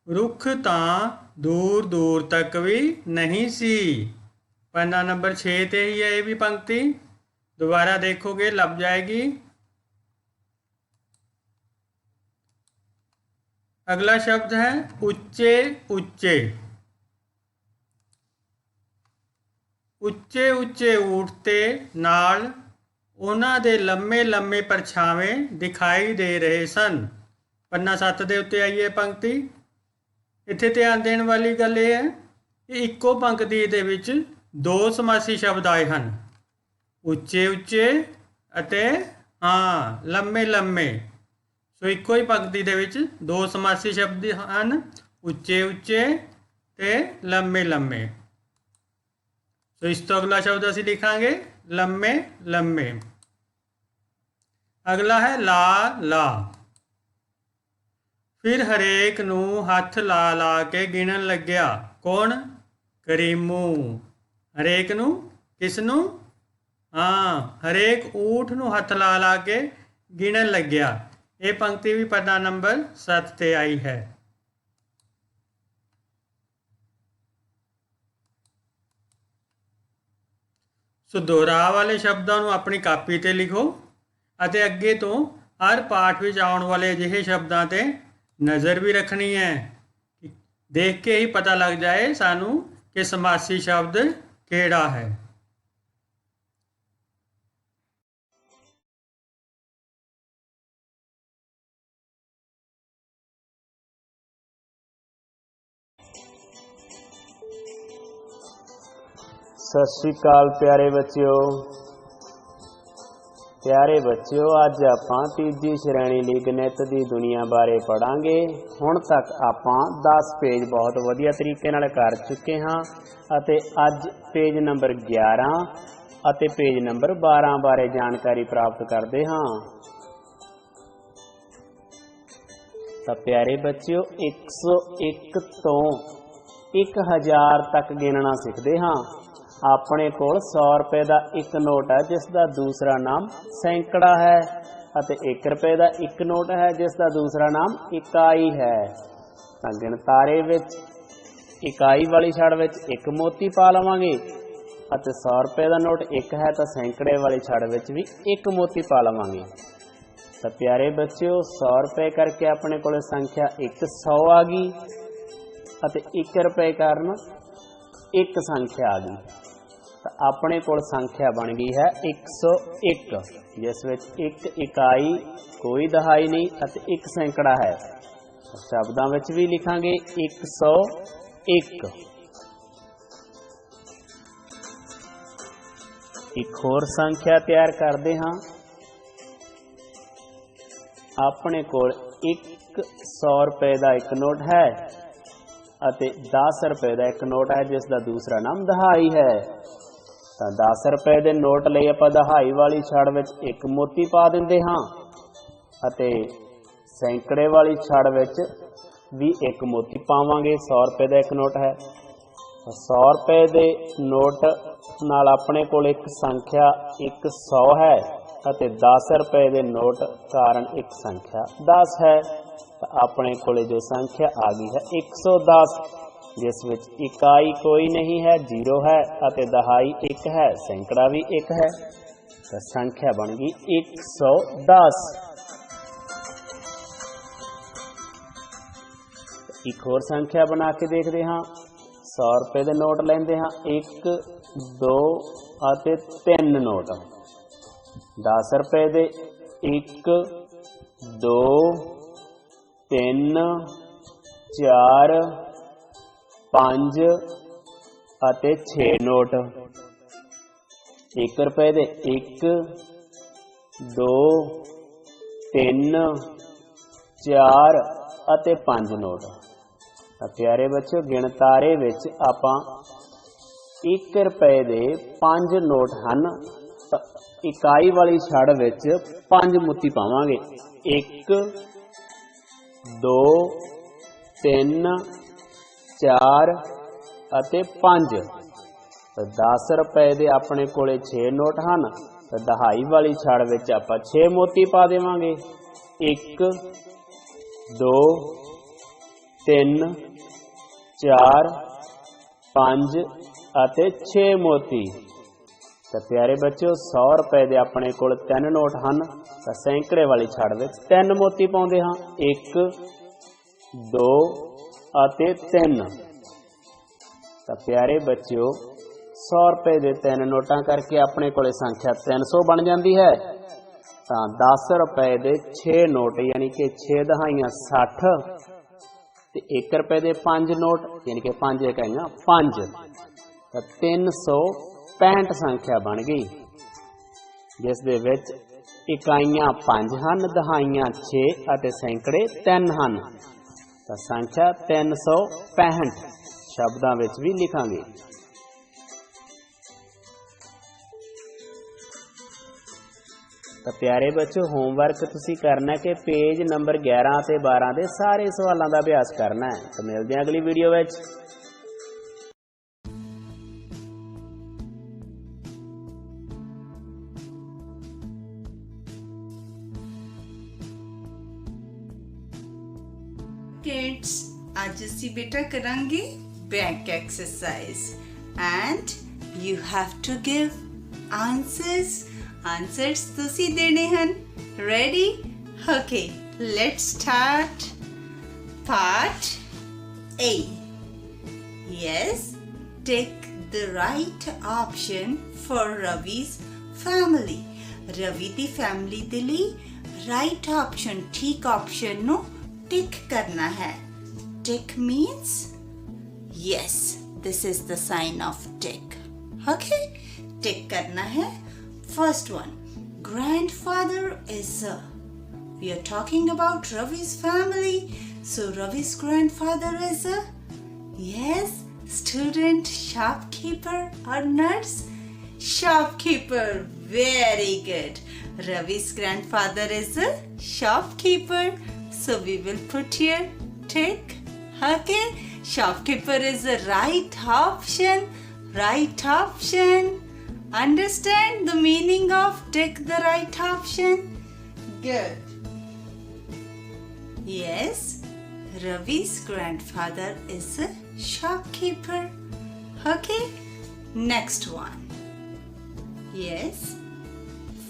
ਰੁੱਖ ਤਾਂ ਦੂਰ ਦੂਰ ਤੱਕ ਵੀ ਨਹੀਂ ਸੀ। ਪੰਨਾ ਨੰਬਰ 6 ਤੇ ਹੀ ਹੈ ਇਹ ਵੀ ਪੰਕਤੀ। दोबारा देखोगे लग जाएगी। अगला शब्द है ਉੱਚੇ ਉੱਚੇ। ਉੱਚੇ ਉੱਚੇ ਊਠ ਤੇ ਨਾਲ ਉਹਨਾਂ ਦੇ ਲੰਮੇ ਲੰਮੇ ਪਰਛਾਵੇਂ ਦਿਖਾਈ ਦੇ ਰਹੇ ਸਨ। ਪੰਨਾ 7 ਦੇ ਉੱਤੇ ਆਈਏ ਪੰਕਤੀ। ਇੱਥੇ ਧਿਆਨ ਦੇਣ ਵਾਲੀ ਗੱਲ ਇਹ ਹੈ ਕਿ ਇੱਕੋ ਪੰਕਤੀ ਦੇ ਵਿੱਚ 2 ਸਮਾਸੀ ਸ਼ਬਦ ਆਏ ਹਨ, ਉੱਚੇ ਉੱਚੇ ਅਤੇ ਲੰਮੇ ਲੰਮੇ। ਸੋ ਇੱਕੋ ਹੀ ਪੰਕਤੀ ਦੇ ਵਿੱਚ 2 ਸਮਾਸੀ ਸ਼ਬਦ ਹਨ, ਉੱਚੇ ਉੱਚੇ ਤੇ ਲੰਮੇ ਲੰਮੇ। ਸੋ ਇਸ ਤੋਂ ਅਗਲਾ ਸ਼ਬਦ ਅਸੀਂ ਲਿਖਾਂਗੇ ਲੰਮੇ ਲੰਮੇ। ਅਗਲਾ ਹੈ ਲਾ ਲਾ। ਫਿਰ ਹਰੇਕ ਨੂੰ ਹੱਥ ਲਾ ਲਾ ਕੇ ਗਿਣਨ ਲੱਗਿਆ। ਕੌਣ? ਕਰੀਮੂ। ਹਰੇਕ ਨੂੰ? ਕਿਸ ਨੂੰ? ਹਰੇਕ ਊਠ ਨੂੰ ਹੱਥ ਲਾ ਲਾ ਕੇ ਗਿਣਨ ਲੱਗਿਆ। ਇਹ ਪੰਕਤੀ ਵੀ ਪੰਨਾ ਨੰਬਰ 7 ਤੇ ਆਈ ਹੈ। ਸੋ ਦੁਹਰਾਅ ਵਾਲੇ ਸ਼ਬਦਾਂ ਨੂੰ ਆਪਣੀ ਕਾਪੀ ਤੇ ਲਿਖੋ ਅਤੇ ਅੱਗੇ ਤੋਂ ਹਰ ਪਾਠ ਵਿੱਚ ਆਉਣ ਵਾਲੇ ਅਜਿਹੇ ਸ਼ਬਦਾਂ ਤੇ ਨਜ਼ਰ ਵੀ ਰੱਖਣੀ ਹੈ। ਦੇਖ ਕੇ ਹੀ ਪਤਾ ਲੱਗ ਜਾਏ ਸਾਨੂੰ ਕਿ ਸਮਾਸੀ ਸ਼ਬਦ ਕਿਹੜਾ ਹੈ। ਸਤਿ ਸ਼੍ਰੀ ਅਕਾਲ ਪਿਆਰੇ ਬੱਚਿਓ। ਅੱਜ ਆਪਾਂ ਤੀਜੀ ਸ਼੍ਰੇਣੀ ਲਈ ਗਣਿਤ ਦੀ ਦੁਨੀਆ ਬਾਰੇ ਪੜਾਂਗੇ। ਹੁਣ ਤੱਕ ਆਪਾਂ 10 ਪੇਜ ਬਹੁਤ ਵਧੀਆ ਤਰੀਕੇ ਨਾਲ ਕਰ ਚੁੱਕੇ ਹਾਂ ਅਤੇ ਅੱਜ ਪੇਜ ਨੰਬਰ 11 ਅਤੇ ਪੇਜ ਨੰਬਰ 12 ਬਾਰੇ ਜਾਣਕਾਰੀ ਪ੍ਰਾਪਤ ਕਰਦੇ ਹਾਂ। ਤਾਂ ਪਿਆਰੇ ਬੱਚਿਓ 101 ਤੋਂ 1000 ਤੱਕ ਗਿਣਨਾ ਸਿੱਖਦੇ ਹਾਂ। ਆਪਣੇ ਕੋਲ 100 ਰੁਪਏ ਦਾ ਇੱਕ ਨੋਟ ਹੈ ਜਿਸ ਦਾ ਦੂਸਰਾ ਨਾਮ ਸੈਂਕੜਾ ਹੈ ਅਤੇ 1 ਰੁਪਏ ਦਾ ਇੱਕ ਨੋਟ ਹੈ ਜਿਸ ਦਾ ਦੂਸਰਾ ਨਾਮ ਇਕਾਈ ਹੈ। ਤਾਂ ਗਿਣਤਾਰੇ ਵਿੱਚ ਇਕਾਈ ਵਾਲੀ ਛੜ ਵਿੱਚ ਇੱਕ ਮੋਤੀ ਪਾ ਲਵਾਂਗੇ ਅਤੇ 100 ਰੁਪਏ ਦਾ ਨੋਟ ਇੱਕ ਹੈ ਤਾਂ ਸੈਂਕੜੇ ਵਾਲੀ ਛੜ ਵਿੱਚ ਵੀ ਇੱਕ ਮੋਤੀ ਪਾ ਲਵਾਂਗੇ। ਤਾਂ ਪਿਆਰੇ ਬੱਚਿਓ 100 ਰੁਪਏ ਕਰਕੇ ਆਪਣੇ ਕੋਲ ਸੰਖਿਆ 100 ਆ ਗਈ ਅਤੇ 1 ਰੁਪਏ ਕਾਰਨ ਇੱਕ ਸੰਖਿਆ ਆ ਗਈ। ਤਾਂ ਆਪਣੇ ਕੋਲ ਸੰਖਿਆ ਬਣ ਗਈ ਹੈ 101 ਜਿਸ ਵਿੱਚ ਇੱਕ ਇਕਾਈ ਕੋਈ ਦਹਾਈ ਨਹੀਂ ਅਤੇ ਇੱਕ ਸੈਂਕੜਾ ਹੈ। ਸ਼ਬਦਾਂ ਵਿੱਚ ਵੀ ਲਿਖਾਂਗੇ 101। ਇੱਕ ਹੋਰ ਸੰਖਿਆ ਤਿਆਰ ਕਰਦੇ ਹਾਂ। ਆਪਣੇ ਕੋਲ 100 ਰੁਪਏ ਦਾ ਇੱਕ ਨੋਟ ਹੈ ਅਤੇ 10 ਰੁਪਏ ਦਾ ਇੱਕ ਨੋਟ ਹੈ ਜਿਸ ਦਾ ਦੂਸਰਾ ਨਾਮ ਦਹਾਈ ਹੈ। ਤਾਂ 10 ਰੁਪਏ ਦੇ ਨੋਟ ਲਈ ਆਪਾਂ ਦਹਾਈ ਵਾਲੀ ਛੜ ਵਿੱਚ ਇੱਕ ਮੋਤੀ ਪਾ ਦਿੰਦੇ ਹਾਂ ਅਤੇ ਸੈਂਕੜੇ ਵਾਲੀ ਛੜ ਵਿੱਚ ਵੀ ਇੱਕ ਮੋਤੀ ਪਾਵਾਂਗੇ। 100 ਰੁਪਏ ਦਾ ਇੱਕ ਨੋਟ ਹੈ। 100 ਰੁਪਏ ਦੇ ਨੋਟ ਨਾਲ ਆਪਣੇ ਕੋਲ ਇੱਕ ਸੰਖਿਆ 100 ਹੈ ਅਤੇ 10 ਰੁਪਏ ਦੇ ਨੋਟ ਕਾਰਨ ਇੱਕ ਸੰਖਿਆ 10 ਹੈ। ਤਾਂ ਆਪਣੇ ਕੋਲੇ ਜੋ ਸੰਖਿਆ ਆ ਗਈ ਹੈ 110 ਜਿਸ ਵਿੱਚ ਇਕਾਈ ਕੋਈ ਨਹੀਂ ਹੈ, 0 ਹੈ ਅਤੇ ਦਹਾਈ 1 ਹੈ, ਸੈਂਕੜਾ ਵੀ 1 ਹੈ। ਤਾਂ ਸੰਖਿਆ ਬਣ ਗਈ 110। ਇੱਕ ਹੋਰ ਸੰਖਿਆ ਬਣਾ ਕੇ ਦੇਖਦੇ ਹਾਂ। 100 ਰੁਪਏ ਦੇ ਨੋਟ ਲੈਂਦੇ ਹਾਂ 1 2 ਅਤੇ 3 ਨੋਟ। 10 ਰੁਪਏ ਦੇ 1 2 3 4 5 ਅਤੇ 6 ਨੋਟ। 1 ਰੁਪਏ ਦੇ 1 2 3 4 ਅਤੇ 5 ਨੋਟ। ਤਾਂ ਪਿਆਰੇ ਬੱਚਿਓ ਗਿਣਤਾਰੇ ਵਿੱਚ ਆਪਾਂ 1 ਰੁਪਏ ਦੇ 5 ਨੋਟ ਹਨ। ਤਾਂ ਇਕਾਈ ਵਾਲੀ ਛੜ ਵਿੱਚ 5 ਮੋਤੀ ਪਾਵਾਂਗੇ। 1 2 3 4 ਅਤੇ 5। 10 ਰੁਪਏ ਦੇ ਆਪਣੇ ਕੋਲੇ 6 ਨੋਟ ਹਨ। ਤਾਂ ਦਹਾਈ ਵਾਲੀ ਛੜ ਵਿੱਚ ਆਪਾਂ 6 ਮੋਤੀ ਪਾ ਦੇਵਾਂਗੇ। 1 2 3 4 5 ਅਤੇ 6 ਮੋਤੀ। ਤਾਂ ਪਿਆਰੇ ਬੱਚਿਓ 100 ਰੁਪਏ ਦੇ ਆਪਣੇ ਕੋਲ 3 ਨੋਟ ਹਨ। ਤਾਂ ਸੈਂਕੜੇ ਵਾਲੀ ਛੜ ਵਿੱਚ 3 ਮੋਤੀ ਪਾਉਂਦੇ ਹਾਂ। 1 2 ਅਤੇ 3। ਤਾਂ ਪਿਆਰੇ ਬੱਚਿਓ 100 ਰੁਪਏ ਦੇ 3 ਨੋਟਾਂ ਕਰਕੇ ਆਪਣੇ ਕੋਲੇ ਸੰਖਿਆ 300 ਬਣ ਜਾਂਦੀ ਹੈ। ਤਾਂ 10 ਰੁਪਏ ਦੇ 6 ਨੋਟ ਯਾਨੀ ਕਿ 6 ਦਹਾਈਆਂ 60 ਤੇ 1 ਰੁਪਏ ਦੇ 5 ਨੋਟ ਯਾਨੀ ਕਿ 5 ਇਕਾਈਆਂ 5। ਤਾਂ 365 ਸੰਖਿਆ ਬਣ ਗਈ, ਜਿਸ ਦੇ ਵਿੱਚ ਇਕਾਈਆਂ 5 ਹਨ, ਦਹਾਈਆਂ 6 ਅਤੇ ਸੈਂਕੜੇ 3 ਹਨ। ਤਾਂ ਸੰਖਿਆ 365 ਸ਼ਬਦਾਂ ਵਿੱਚ ਵੀ ਲਿਖਾਂਗੇ। ਤਾਂ ਪਿਆਰੇ ਬੱਚੋ ਹੋਮਵਰਕ ਤੁਸੀਂ ਕਰਨਾ ਕਿ ਪੇਜ ਨੰਬਰ 11 ਅਤੇ 12 ਦੇ ਸਾਰੇ ਸਵਾਲਾਂ ਦਾ ਅਭਿਆਸ ਕਰਨਾ ਹੈ। ਤਾਂ ਮਿਲਦੇ ਹਾਂ ਅਗਲੀ ਵੀਡੀਓ ਵਿੱਚ। किड्स आज ਅਸੀਂ ਬੇਟਾ ਕਰਾਂਗੇ back exercise and you have to give answers ਤੁਸੀਂ ਦੇਣੇ ਹਨ। Ready? Okay let's start. Part A. Yes, take the right option for Ravi's family. Ravi the family ਦੇ ਲਈ right option ਠੀਕ option ਨੂੰ tick करना है। Tick means yes, this is the sign of tick. Okay, tick करना है। First one, grandfather is a, we are talking about Ravi's family, so Ravi's grandfather is a, yes, student, shopkeeper or nurse? Shopkeeper, very good. Ravi's grandfather is a shopkeeper. So we will put here tick. Okay, shopkeeper is the right option. Right option. Understand the meaning of tick the right option? Good. Yes, Ravi's grandfather is a shopkeeper. Okay, next one. Yes,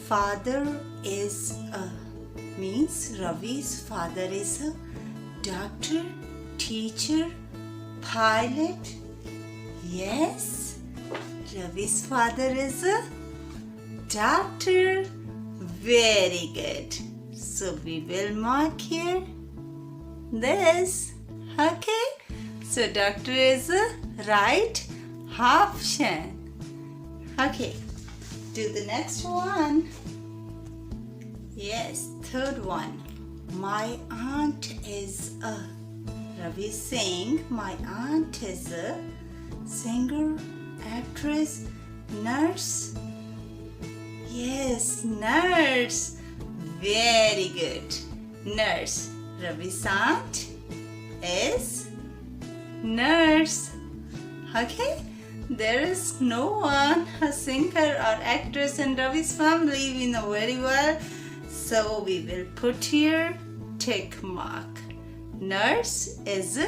father is a, means Ravi's father is a doctor, teacher, pilot. Yes, Ravi's father is a doctor. Very good. So we will mark here this. Okay, so doctor is a right option. Okay, do the next one. Yes, third one. My aunt is a, Ravi is saying my aunt is a singer, actress, nurse. Yes, nurse. Very good. Nurse. Ravi's aunt is nurse. Okay, there is no one a singer or actress in Ravi's family, we know very well. So we will put here tick mark. Nurse is a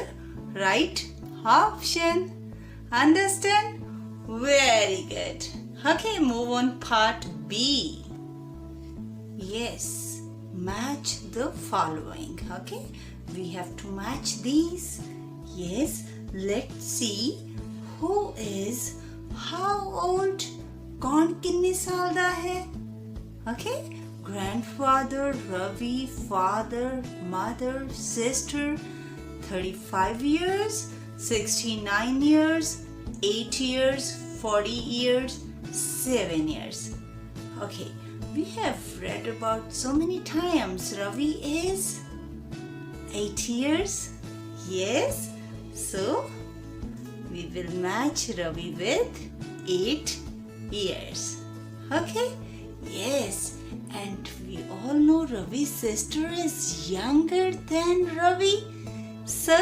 right option. Understand? Very good. Okay, move on part B. Yes, match the following. Okay, we have to match these. Yes, let's see who is how old. कौन कितने साल दा है? Okay, grandfather, Ravi, father, mother, sister, 35 years, 69 years, 8 years, 40 years, 7 years. Okay, we have read about so many times. Ravi is 8 years. Yes, so we will match Ravi with 8 years. Okay? Yes. And we all know Ravi's sister is younger than Ravi. So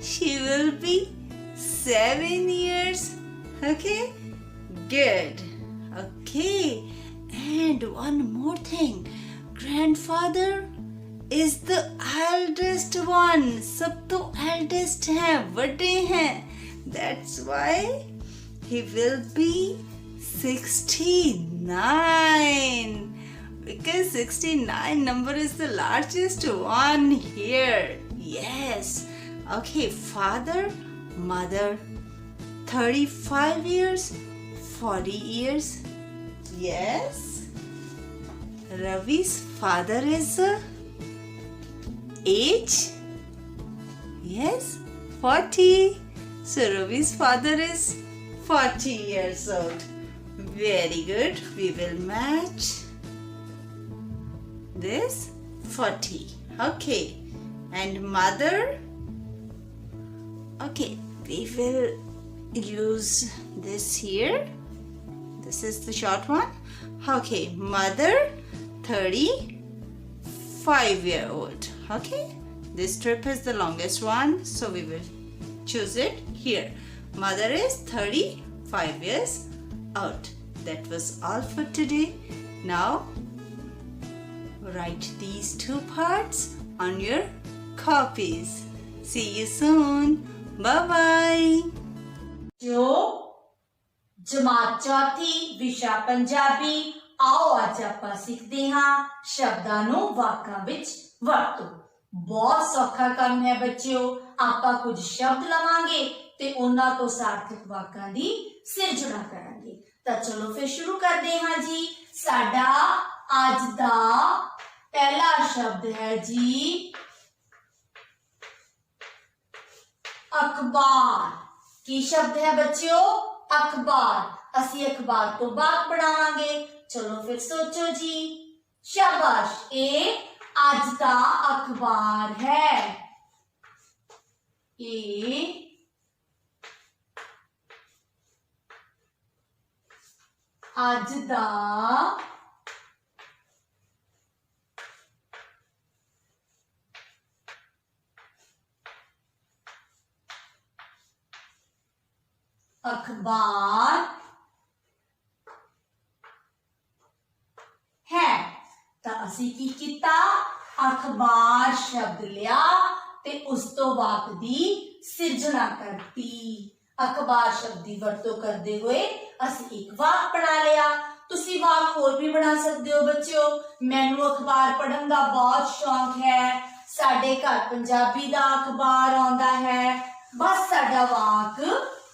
she will be 7 years. Okay? Good. Okay. And one more thing. Grandfather is the eldest one. सब तो eldest हैं, बड़े हैं. That's why he will be 69. Because 69 number is the largest one here. Yes. Okay, father, mother, 35 years, 40 years. Yes. Ravi's father is age? Yes, 40. So Ravi's father is 40 years old. Very good. We will match this 40. Okay. And mother? Okay, we will use this here. This is the short one. Okay, mother 35-year-old. Okay, this strip is the longest one, so we will choose it here. Mother is 35 years old. That was all for today. Now write these 2 parts on your copies. See you soon. Bye bye. ਜੋ ਜਮਾਤ ਚੌਥੀ ਵਿਸ਼ਾ ਪੰਜਾਬੀ ਆਓ ਅੱਜ ਆਪਾਂ ਸਿੱਖਦੇ ਹਾਂ ਸ਼ਬਦਾਂ ਨੂੰ ਵਾਕਾਂ ਵਿੱਚ ਵਰਤੋ। ਬਹੁਤ ਸੌਖਾ ਕੰਮ ਹੈ ਬੱਚਿਓ। ਆਪਾਂ ਕੁਝ ਸ਼ਬਦ ਲਵਾਂਗੇ ਤੇ ਉਹਨਾਂ ਤੋਂ ਸਾਰਥਕ ਵਾਕਾਂ ਦੀ ਸਿਰਜਣਾ ਕਰਾਂਗੇ। ਤਾਂ ਚਲੋ ਫਿਰ ਸ਼ੁਰੂ ਕਰਦੇ ਹਾਂ ਜੀ। ਸਾਡਾ ਅੱਜ ਦਾ ਪਹਿਲਾ ਸ਼ਬਦ ਹੈ ਜੀ ਅਖਬਾਰ। ਕੀ ਸ਼ਬਦ ਹੈ ਬੱਚਿਓ? ਅਖਬਾਰ। ਅਸੀਂ ਅਖਬਾਰ ਤੋਂ ਵਾਕ ਬਣਾਵਾਂਗੇ। ਚਲੋ ਫਿਰ ਸੋਚੋ ਜੀ। ਸ਼ਾਬਾਸ਼, ਇਹ ਅੱਜ ਦਾ ਅਖਬਾਰ ਹੈ। ਇਹ ਅੱਜ ਦਾ ਅਖਬਾਰ ਹੈ। ਤਾਂ ਅਸੀਂ ਕੀ ਕੀਤਾ? ਅਖਬਾਰ ਸ਼ਬਦ ਲਿਆ ਤੇ ਉਸ ਤੋਂ ਵਾਕ ਦੀ ਸਿਰਜਣਾ ਕਰਤੀ। ਅਖਬਾਰ ਸ਼ਬਦ ਦੀ ਵਰਤੋਂ ਕਰਦੇ ਹੋਏ ਅਸੀਂ ਇੱਕ ਵਾਕ ਬਣਾ ਲਿਆ। ਤੁਸੀਂ ਵਾਕ ਹੋਰ ਵੀ ਬਣਾ ਸਕਦੇ ਹੋ ਬੱਚਿਓ। ਮੈਨੂੰ ਅਖਬਾਰ ਪੜ੍ਹਨ ਦਾ ਬਹੁਤ ਸ਼ੌਂਕ ਹੈ। ਸਾਡੇ ਘਰ ਪੰਜਾਬੀ ਦਾ ਅਖਬਾਰ ਆਉਂਦਾ ਹੈ। ਬਸ ਸਾਡਾ ਵਾਕ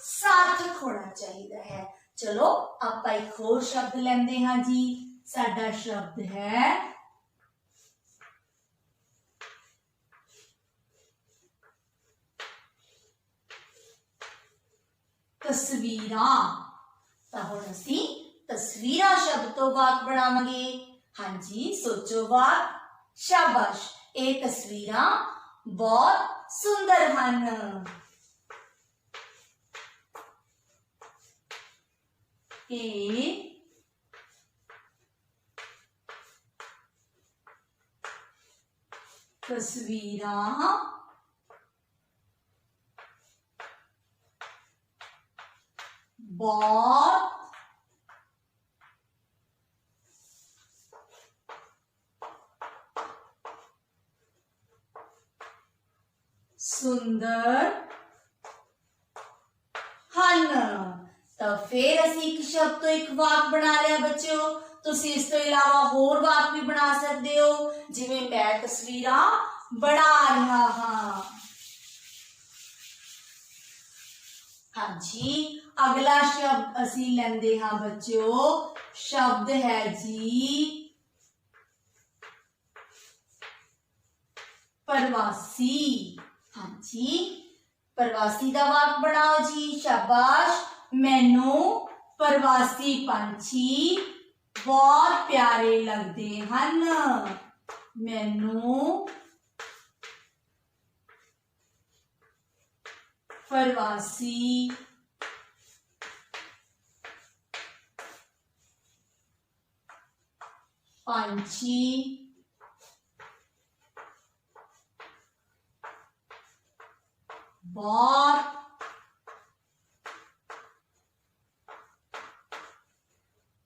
ਸਾਰਥਕ ਹੋਣਾ ਚਾਹੀਦਾ ਹੈ। ਚਲੋ ਆਪਾਂ ਇੱਕ ਹੋਰ ਸ਼ਬਦ ਲੈਂਦੇ ਹਾਂ ਜੀ। ਸਾਡਾ ਸ਼ਬਦ ਹੈ ਤਸਵੀਰਾਂ। ਤਾਂ ਹੁਣ ਅਸੀਂ ਤਸਵੀਰਾਂ ਸ਼ਬਦ ਤੋਂ ਵਾਕ ਬਣਾਵਾਂਗੇ। ਹਾਂਜੀ, ਸੋਚੋ ਵਾਕ। ਸ਼ਾਬਾਸ਼, ਇਹ ਤਸਵੀਰਾਂ ਬਹੁਤ ਸੁੰਦਰ ਹਨ। ਇਹ ਤਸਵੀਰਾਂ ਬਹੁਤ ਸੁੰਦਰ ਹਨ। ਤਾਂ ਫਿਰ ਅਸੀਂ ਇੱਕ ਸ਼ਬਦ ਤੋਂ ਇੱਕ ਵਾਕ ਬਣਾ ਲਿਆ ਬੱਚਿਓ। ਤੁਸੀਂ ਇਸ ਤੋਂ ਇਲਾਵਾ ਹੋਰ ਵਾਕ ਵੀ ਬਣਾ ਸਕਦੇ ਹੋ, ਜਿਵੇਂ ਮੈਂ ਤਸਵੀਰਾਂ ਬਣਾ ਰਿਹਾ ਹਾਂ। ਹਾਂਜੀ, ਅਗਲਾ ਸ਼ਬਦ ਅਸੀਂ ਲੈਂਦੇ ਹਾਂ ਬੱਚਿਓ। ਸ਼ਬਦ ਹੈ ਜੀ ਪ੍ਰਵਾਸੀ। ਹਾਂਜੀ, ਪ੍ਰਵਾਸੀ ਦਾ ਵਾਕ ਬਣਾਓ ਜੀ। ਸ਼ਾਬਾਸ਼, ਮੈਨੂੰ ਪ੍ਰਵਾਸੀ ਪੰਛੀ ਬਹੁਤ ਪਿਆਰੇ ਲੱਗਦੇ ਹਨ। ਮੈਨੂੰ ਪ੍ਰਵਾਸੀ ਪੰਛੀ, ਬਹੁਤ,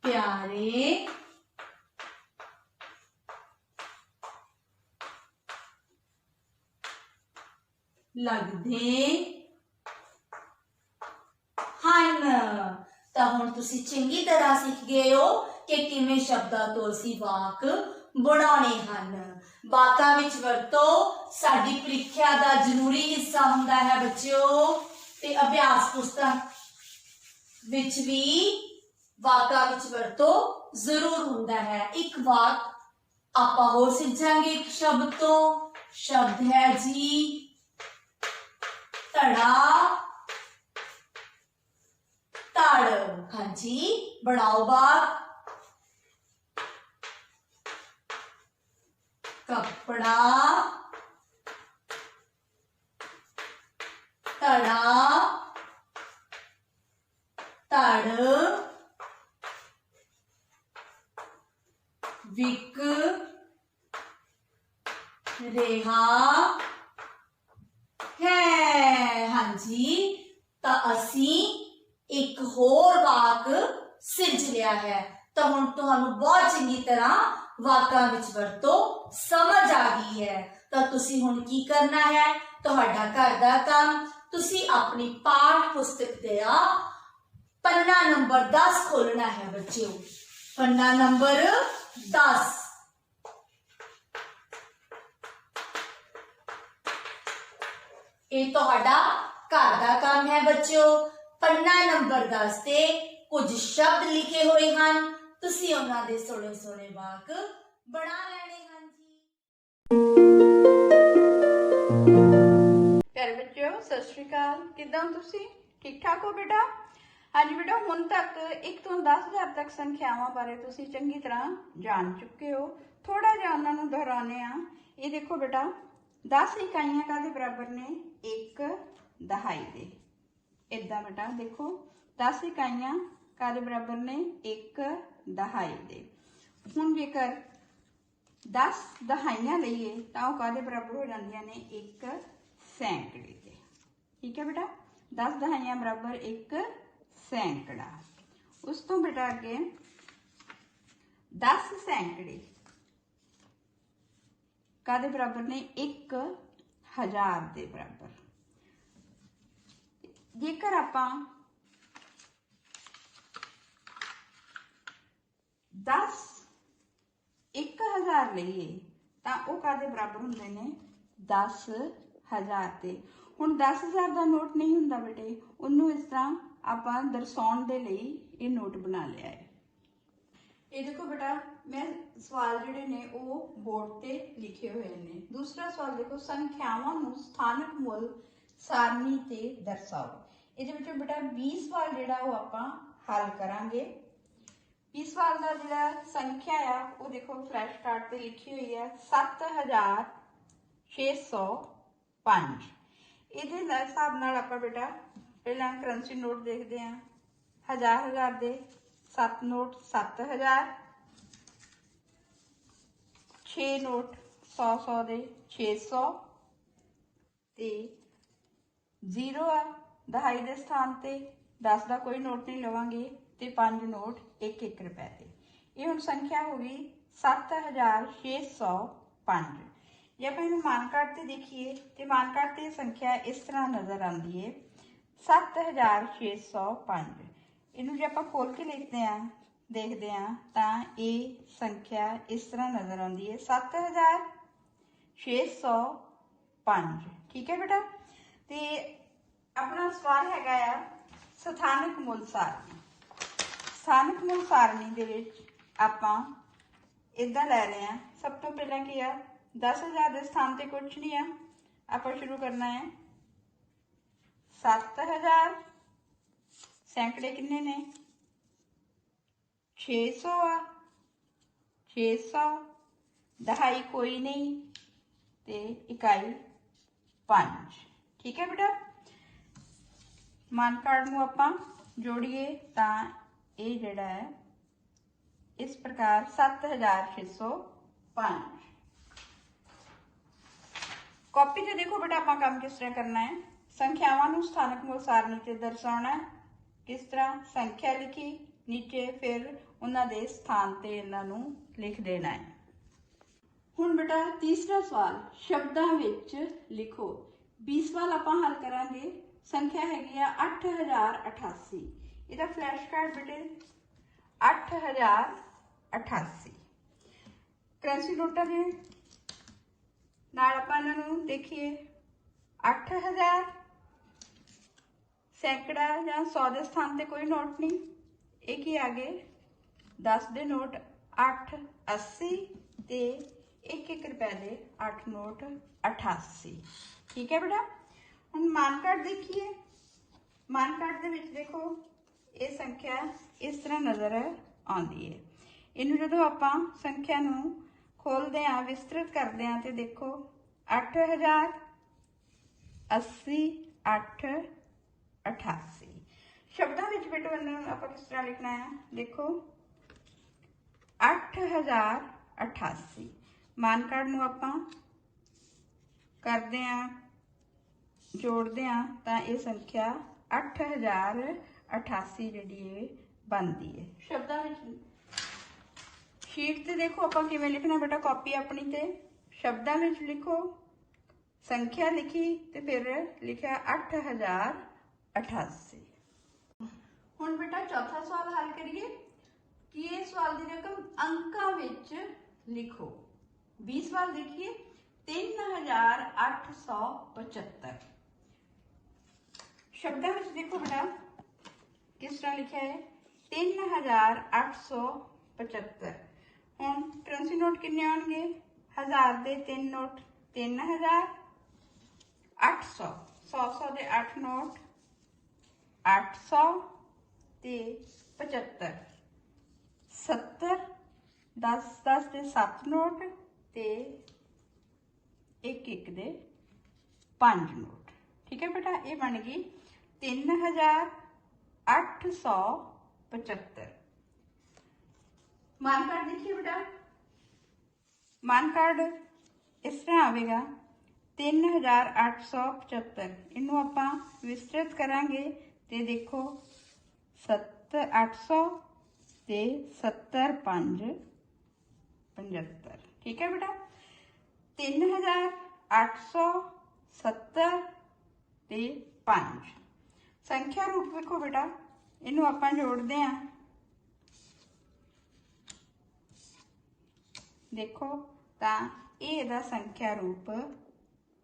ਪਿਆਰੇ, ਲੱਗਦੇ ਹਨ। ਤਾਂ ਹੁਣ ਤੁਸੀਂ ਚੰਗੀ ਤਰ੍ਹਾਂ ਸਿੱਖ ਗਏ ਹੋ ਕਿ ਕਿਵੇਂ ਸ਼ਬਦਾਂ ਤੋਂ ਅਸੀਂ ਵਾਕ ਬਣਾਉਣੇ ਹਨ। ਵਾਕਾਂ ਵਿੱਚ ਵਰਤੋ ਸਾਡੀ ਪ੍ਰੀਖਿਆ ਦਾ ਜ਼ਰੂਰੀ ਹਿੱਸਾ ਹੁੰਦਾ ਹੈ ਬੱਚਿਓ, ਤੇ ਅਭਿਆਸ ਪੁਸਤਕ ਵਿੱਚ ਵੀ ਵਾਕਾਂ ਵਿੱਚ ਵਰਤੋ ਜ਼ਰੂਰ ਹੁੰਦਾ ਹੈ। ਇੱਕ ਵਾਕ ਆਪਾਂ ਹੋਰ ਸਿੱਖਾਂਗੇ ਇੱਕ ਸ਼ਬਦ ਤੋਂ। ਸ਼ਬਦ ਹੈ ਜੀ ਧੜਾ, ਧੜ। ਹਾਂਜੀ, ਬਣਾਓ ਵਾਕ। ਕੱਪੜਾ, ਧੜਾ, ਧੜ, ਵਿਕ ਰਿਹਾ ਹੈ। ਹਾਂਜੀ, ਤਾਂ ਅਸੀਂ ਇੱਕ ਹੋਰ ਵਾਕ ਸਿਰਜ ਲਿਆ ਹੈ। ਤਾਂ ਹੁਣ ਤੁਹਾਨੂੰ ਬਹੁਤ ਚੰਗੀ ਤਰ੍ਹਾਂ ਵਾਕਾਂ ਵਿੱਚ ਵਰਤੋ ਸਮਝ ਆ ਗਈ ਹੈ। ਤਾਂ ਤੁਸੀਂ ਹੁਣ ਕੀ ਕਰਨਾ ਹੈ? ਤੁਹਾਡਾ ਘਰ ਦਾ ਕੰਮ, ਤੁਸੀਂ ਆਪਣੀ ਪਾਠ ਪੁਸਤਕ ਦਾ ਪੰਨਾ ਨੰਬਰ 10 ਖੋਲਣਾ ਹੈ ਬੱਚਿਓ। ਪੰਨਾ ਨੰਬਰ 10। ਇਹ ਤੁਹਾਡਾ ਘਰ ਦਾ ਕੰਮ ਹੈ ਬੱਚਿਓ। ਪੰਨਾ ਨੰਬਰ 10 ਤੇ ਕੁਝ ਸ਼ਬਦ ਲਿਖੇ ਹੋਏ ਹਨ, ਤੁਸੀਂ ਉਹਨਾਂ ਦੇ ਸੋਹਣੇ ਸੋਹਣੇ ਵਾਕ ਬਣਾ ਲੈਣੇ ਹਨ ਜੀ। ਪਿਆਰੇ ਬੱਚਿਓ, ਸਤਿ ਸ਼੍ਰੀ ਅਕਾਲ। ਕਿੱਦਾਂ ਤੁਸੀਂ? ਠੀਕ ਠਾਕ ਹੋ ਬੇਟਾ? ਹਾਂਜੀ ਬੇਟਾ, ਹੁਣ ਤੱਕ 1 ਤੋਂ 10,000 ਤੱਕ ਸੰਖਿਆਵਾਂ ਬਾਰੇ ਤੁਸੀਂ ਚੰਗੀ ਤਰ੍ਹਾਂ ਜਾਣ ਚੁੱਕੇ ਹੋ। ਥੋੜਾ ਜਿਹਾ ਉਹਨਾਂ ਨੂੰ ਦੁਹਰਾਉਂਦੇ ਆ। ਇਹ ਦੇਖੋ ਬੇਟਾ, 10 ਇਕਾਈਆਂ ਕਾਹਦੇ ਬਰਾਬਰ ਨੇ? 1 ਦਹਾਈ ਦੇ। ਇਦਾਂ ਬੇਟਾ ਦੇਖੋ, 10 ਇਕਾਈਆਂ ਕਾਹਦੇ ਬਰਾਬਰ ਨੇ? 1 ਦਹਾਈ ਦੇ। ਹੁਣ ਜੇਕਰ 10 ਦਹਾਈਆਂ ਲਈਏ ਤਾਂ ਉਹ ਕਾਹਦੇ ਬਰਾਬਰ ਹੋ ਜਾਂਦੀਆਂ ਨੇ? 1 ਸੈਂਕੜੇ ਦੇ। ਠੀਕ ਹੈ ਬੇਟਾ, 10 ਦਹਾਈਆਂ ਬਰਾਬਰ 1 ਸੈਂਕੜਾ। ਉਸ ਤੋਂ ਬੇਟਾ ਅੱਗੇ 10 ਸੈਂਕੜੇ ਕਾਹਦੇ ਬਰਾਬਰ ਨੇ? 1000 ਦੇ ਬਰਾਬਰ। ਜੇਕਰ ਆਪਾਂ 10,000 ਲਈਏ ਤਾਂ ਉਹ ਕਾਹਦੇ ਬਰਾਬਰ ਹੁੰਦੇ ਨੇ? 10,000 ਤੇ। ਹੁਣ 10,000 ਦਾ ਨੋਟ ਨਹੀਂ ਹੁੰਦਾ ਬੇਟੇ, ਉਹਨੂੰ ਇਸ ਤਰ੍ਹਾਂ ਆਪਾਂ ਦਰਸਾਉਣ ਦੇ ਲਈ ਇਹ ਨੋਟ ਬਣਾ ਲਿਆ ਹੈ। ਇਹ ਦੇਖੋ ਬੇਟਾ, ਮੈਂ ਸਵਾਲ ਜਿਹੜੇ ਨੇ ਉਹ ਬੋਰਡ ਤੇ ਲਿਖੇ ਹੋਏ ਨੇ। ਦੂਸਰਾ ਸਵਾਲ ਦੇਖੋ, ਸੰਖਿਆਵਾਂ ਨੂੰ ਸਥਾਨਕ ਮੁੱਲ ਸਾਰਣੀ ਤੇ ਦਰਸਾਓ। ਇਹਦੇ ਵਿੱਚੋਂ ਬੇਟਾ 20 ਸਵਾਲ ਜਿਹੜਾ ਉਹ ਆਪਾਂ ਹੱਲ ਕਰਾਂਗੇ। 20 ਸਵਾਲ ਦਾ ਜਿਹੜਾ ਸੰਖਿਆ ਆ ਉਹ ਦੇਖੋ ਫਲੈਸ਼ ਕਾਰਡ ਤੇ ਲਿਖੀ ਹੋਈ ਹੈ 7605। ਇਹਦੇ ਹਿਸਾਬ ਨਾਲ ਆਪਾਂ ਬੇਟਾ ਪਹਿਲਾਂ ਕਰੰਸੀ ਨੋਟ ਦੇਖਦੇ ਹਾਂ। 1000 ਦੇ 7 ਨੋਟ 7000, 6 ਨੋਟ 100 ਦੇ 600 ਤੇ 0 ਆ ਦਹਾਈ ਦੇ ਸਥਾਨ ਤੇ। 10 ਦਾ ਕੋਈ ਨੋਟ ਨਹੀਂ ਲਵਾਂਗੇ ਤੇ 5 ਨੋਟ 1-1 ਰੁਪਏ ਤੇ। ਇਹ ਹੁਣ ਸੰਖਿਆ ਹੋ ਗਈ 7605। ਜੇ ਆਪਾਂ ਇਹਨੂੰ ਮਾਨ ਕਾਰਡ ਤੇ ਦੇਖੀਏ ਤੇ ਮਾਨ ਕਾਰਡ ਤੇ ਸੰਖਿਆ ਇਸ ਤਰ੍ਹਾਂ ਨਜ਼ਰ ਆਉਂਦੀ ਹੈ 7605। ਇਹਨੂੰ ਜੇ ਆਪਾਂ ਖੋਲ ਕੇ ਦੇਖਦੇ ਹਾਂ ਤਾਂ ਇਹ ਸੰਖਿਆ ਇਸ ਤਰ੍ਹਾਂ ਨਜ਼ਰ ਆਉਂਦੀ ਹੈ 7605। ਠੀਕ ਹੈ ਬੇਟਾ, ਤੇ ਆਪਣਾ ਸਵਾਲ ਹੈਗਾ ਆ ਸਥਾਨਕ ਮੁੱਲ ਸਾਰਣੀ। ਸਥਾਨਕ ਮੁੱਲ ਸਾਰਣੀ ਦੇ ਵਿੱਚ ਆਪਾਂ ਇਦਾਂ ਲੈ ਰਹੇ ਹਾਂ। ਸਭ ਤੋਂ ਪਹਿਲਾਂ ਕੀ ਆ? 10,000 ਦੇ ਸਥਾਨ ਤੇ ਕੁਝ ਨਹੀਂ ਆ, ਆਪਾਂ ਸ਼ੁਰੂ ਕਰਨਾ ਹੈ 7000। ਸੈਂਕੜੇ ਕਿੰਨੇ ਨੇ? 600 ਆ, 600। ਦਹਾਈ ਕੋਈ ਨਹੀਂ ਤੇ ਇਕਾਈ 5। ਠੀਕ ਹੈ ਬੇਟਾ, ਮਾਨ ਕਾਰਡ ਨੂੰ ਆਪਾਂ ਜੋੜੀਏ ਤਾਂ ਇਹ ਜਿਹੜਾ ਹੈ इस प्रकार 7605। ਕਾਪੀ ਤੇ ਦੇਖੋ ਬੇਟਾ ਆਪਾਂ ਕੰਮ ਕਿਸ ਤਰ੍ਹਾਂ ਕਰਨਾ ਹੈ। ਸੰਖਿਆਵਾਂ ਨੂੰ ਸਥਾਨਕ ਮੁੱਲ ਸਾਰਣੀ ਤੇ ਦਰਸਾਉਣਾ ਹੈ। ਕਿਸ ਤਰ੍ਹਾਂ? ਸੰਖਿਆ ਲਿਖੀ ਨੀਚੇ, ਫਿਰ ਉਹਨਾਂ ਦੇ ਸਥਾਨ ਤੇ ਇਹਨਾਂ ਨੂੰ ਲਿਖ ਦੇਣਾ ਹੈ। ਹੁਣ ਬੇਟਾ ਤੀਸਰਾ ਸਵਾਲ ਸ਼ਬਦਾਂ ਵਿੱਚ ਲਿਖੋ। 20 ਸਵਾਲ ਆਪਾਂ ਹੱਲ ਕਰਾਂਗੇ। ਸੰਖਿਆ ਹੈਗੀ ਆ 8088। ਇਹਦਾ ਫਲੈਸ਼ ਕਾਰਡ ਬੇਟੇ 8088। ਕਰੰਸੀ ਨੋਟਾਂ ਦੇ ਨਾਲ ਆਪਾਂ ਇਹਨਾਂ ਨੂੰ ਦੇਖੀਏ। 8000 ਸੈਂਕੜਾ ਜਾਂ 100 ਦੇ ਸਥਾਨ ਤੇ ਕੋਈ ਨੋਟ ਨਹੀਂ। ਇਹ ਕੀ ਆ ਗਏ 10 ਦੇ ਨੋਟ 8 80 ਤੇ 1 ਰੁਪਏ ਦੇ 8 ਨੋਟ 88। ਠੀਕ ਹੈ ਬੇਟਾ। ਹੁਣ ਮਾਨ ਕਾਰਡ ਦੇਖੀਏ। ਮਾਨ ਕਾਰਡ ਦੇ ਵਿੱਚ ਦੇਖੋ ਇਹ ਸੰਖਿਆ ਇਸ ਤਰ੍ਹਾਂ ਨਜ਼ਰ ਆਉਂਦੀ ਹੈ। ਇਹਨੂੰ ਜਦੋਂ ਆਪਾਂ ਸੰਖਿਆ ਨੂੰ ਖੋਲਦੇ ਹਾਂ, ਵਿਸਤ੍ਰਿਤ ਕਰਦੇ ਹਾਂ ਤੇ ਦੇਖੋ 8000 80 8 88। ਸ਼ਬਦਾਂ ਵਿੱਚ ਬੇਟਾ ਇਹਨਾਂ ਨੂੰ ਆਪਾਂ ਕਿਸ ਤਰ੍ਹਾਂ ਲਿਖਣਾ ਹੈ? ਦੇਖੋ 8088। ਮਾਨ ਕਾਰਡ ਨੂੰ ਆਪਾਂ ਕਰਦੇ ਹਾਂ, ਜੋੜਦੇ ਹਾਂ ਤਾਂ ਇਹ ਸੰਖਿਆ 8088 ਜਿਹੜੀ ਇਹ ਬਣਦੀ ਹੈ। ਸ਼ਬਦਾਂ ਵਿੱਚ ਸ਼ੀਟ ਤੇ ਦੇਖੋ ਆਪਾਂ ਕਿਵੇਂ ਲਿਖਣਾ ਬੇਟਾ। ਕਾਪੀ ਆਪਣੀ ਤੇ ਸ਼ਬਦਾਂ ਵਿੱਚ ਲਿਖੋ, ਸੰਖਿਆ ਲਿਖੀ ਤੇ ਫਿਰ ਲਿਖਿਆ 8088। ਹੁਣ ਬੇਟਾ ਚੌਥਾ ਸਵਾਲ ਹੱਲ ਕਰੀਏ ਕਿ ਇਹ ਸਵਾਲ ਦੀ ਰਕਮ ਅੰਕਾਂ ਵਿੱਚ ਲਿਖੋ। 20 ਸਵਾਲ ਦੇਖੀਏ। 3875। ਸ਼ਬਦਾਂ ਵਿੱਚ ਦੇਖੋ ਬੇਟਾ ਕਿਸ ਤਰ੍ਹਾਂ ਲਿਖਿਆ ਹੈ 3875। ਹੁਣ ਕਰੰਸੀ ਨੋਟ ਕਿੰਨੇ ਆਉਣਗੇ? 1000 ਦੇ 3 ਨੋਟ 3000। 800 100 ਦੇ 8 ਨੋਟ 800 ਤੇ 75। 70 10 ਦੇ 7 ਨੋਟ ਤੇ 1 ਦੇ 5 ਨੋਟ। ਠੀਕ ਹੈ ਬੇਟਾ। ਇਹ ਬਣ ਗਈ 3875। मान कार्ड देखिए बेटा। मान कार्ड इस तरह आएगा 3875। इनू आपां विस्तृत करांगे ते देखो 800 ते 70 ठीक है बेटा। 3870 ते 5 संख्या रूप देखो बेटा। इनू आपां जोड़ते हैं, देखो तो ये संख्या रूप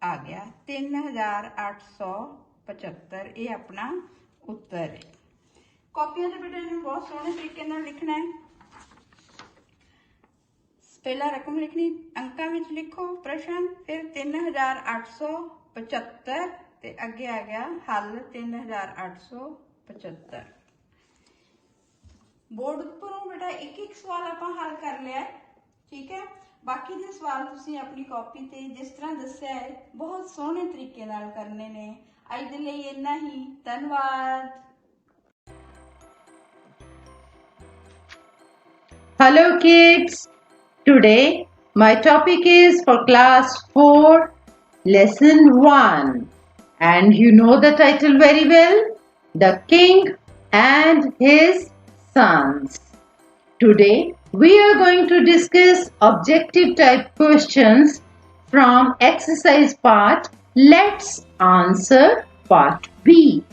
आ गया 3875। ये अपना उत्तर है। कॉपियां के बेटे इन्हें बहुत सोहने तरीके नाल लिखना है। पहला रकम लिखनी, अंकां विच लिखो प्रश्न, फिर 3875 ते अगे आ गया हल 3875। बोर्ड उपरों बेटा एक एक सवाल आपां हल कर लिया। ठीक है। बाकी के सवाल तुसीं अपनी कॉपी ते जिस तरह दस्सिया है बहुत सोहने तरीके नाल करने ने। अज दे लई इन्ना ही। धन्नवाद। Hello kids. Today my topic is for class 4 lesson 1 and you know the title very well, The King and His Sons. Today we are going to discuss objective type questions from exercise part Let's Answer part B.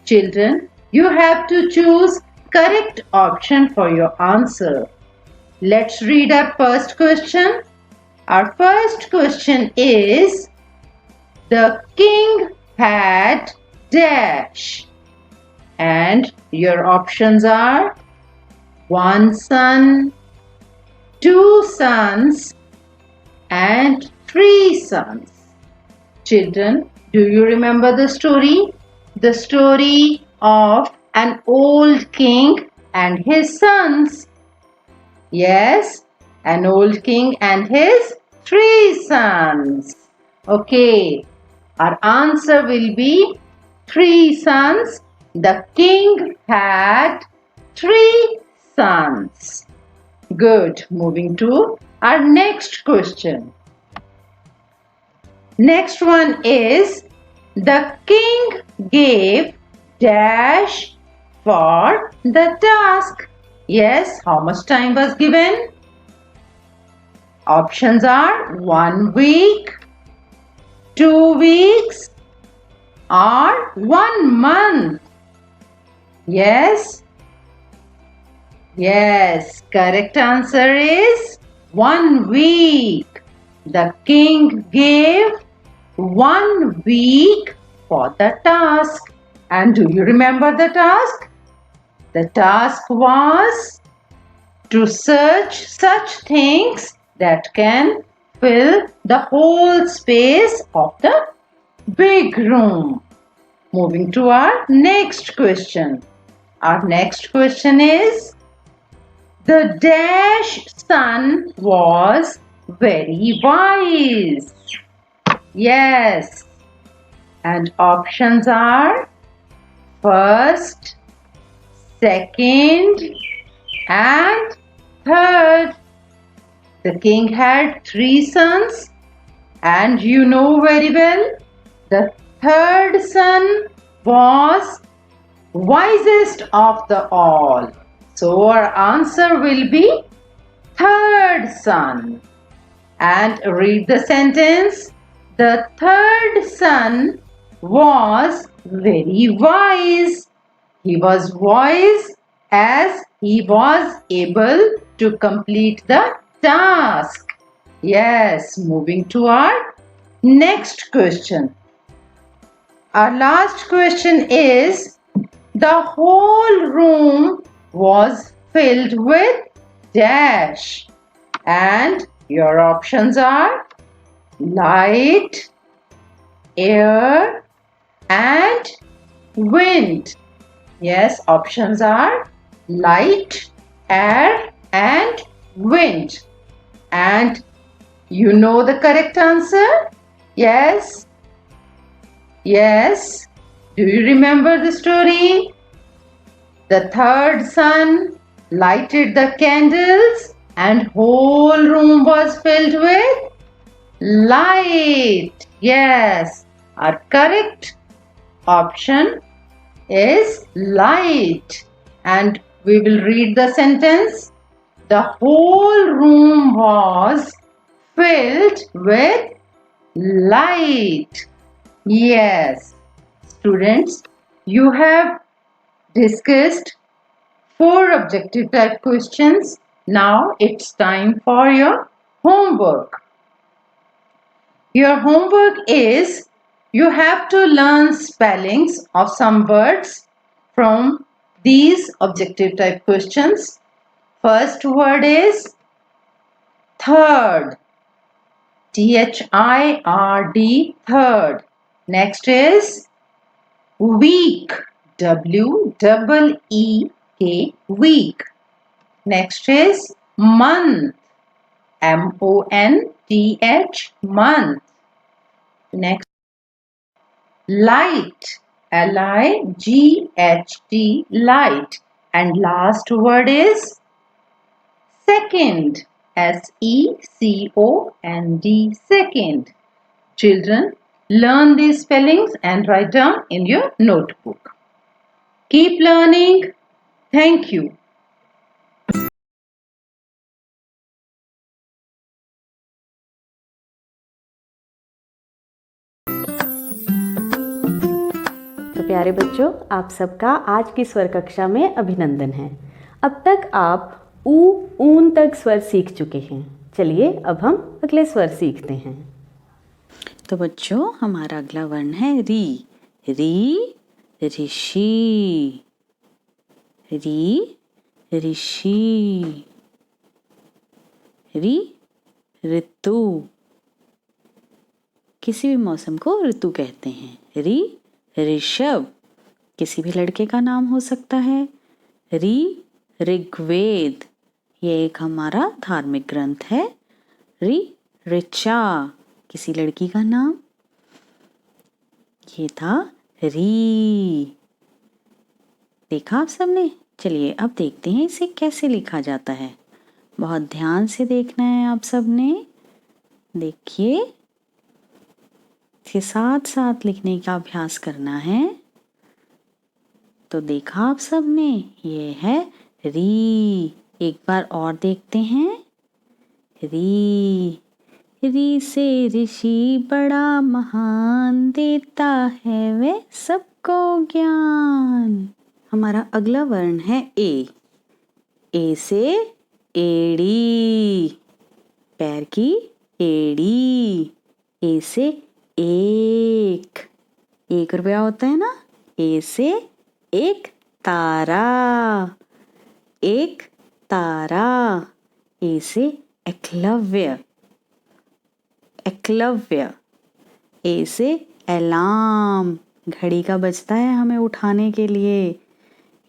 Children, you have to choose correct option for your answer. Let's read our first question. Our first question is, the king had dash. And your options are 1 son, 2 sons and 3 sons. Children, do you remember the story? The story of an old king and his sons. Yes, an old king and his 3 sons. Okay, our answer will be 3 sons. The king had 3 sons. Good. Moving to our next question. Next one is the king gave dash for the task. Yes, how much time was given? Options are 1 week, 2 weeks, or 1 month. Yes? Yes, correct answer is 1 week. The king gave 1 week for the task. And do you remember the task? The task was to search such things that can fill the whole space of the big room. Moving to our next question. Our next question is, the dash son was very wise. Yes. And options are first, second, and third. The king had 3 sons, and you know very well, the third son was wisest of the all. So our answer will be third son. And read the sentence. The third son was very wise. He was wise as he was able to complete the task. Yes, moving to our next question. Our last question is, the whole room was filled with dash. And your options are light, air, and wind. Yes, options are light, air, and wind. And you know the correct answer? Yes? Yes? Do you remember the story? The third son lighted the candles and whole room was filled with light. Yes, our correct option is light. And we will read the sentence. The whole room was filled with light. Yes, students, you have discussed 4 objective type questions. Now it's time for your homework. Your homework is, you have to learn spellings of some words from these objective type questions. First word is third. Third. Third. Next is week. WEEK. Week. Next is month. MONTH. Month. Next, light. LIGHT. Light. And last word is second. SECOND. Second. Children, learn these spellings and write down in your notebook. Keep learning. Thank you. तो प्यारे बच्चों, आप सबका आज की स्वर कक्षा में अभिनंदन है। अब तक आप ऊ ऊन तक स्वर सीख चुके हैं। चलिए अब हम अगले स्वर सीखते हैं। तो बच्चों, हमारा अगला वर्ण है री। री ऋषि। री ऋषि। री ऋतु। किसी भी मौसम को ऋतु कहते हैं। री ऋषभ, किसी भी लड़के का नाम हो सकता है। री ऋग्वेद, ये एक हमारा धार्मिक ग्रंथ है। री ऋचा, किसी लड़की का नाम। ये था री। देखा आप सबने? चलिए अब देखते हैं इसे कैसे लिखा जाता है। बहुत ध्यान से देखना है आप सबने। देखिए, इसके साथ साथ लिखने का अभ्यास करना है। तो देखा आप सबने, ये है री। एक बार और देखते हैं। री, री से ऋषि बड़ा महान, देता है वे सबको ज्ञान। हमारा अगला वर्ण है ए। ए से एड़ी, पैर की एड़ी। ए से एक, 1 रुपया होता है ना। ए से एक तारा, एक तारा। ए से एकलव्य, एकलव्य। ए से अलार्म, घड़ी का बजता है हमें उठाने के लिए।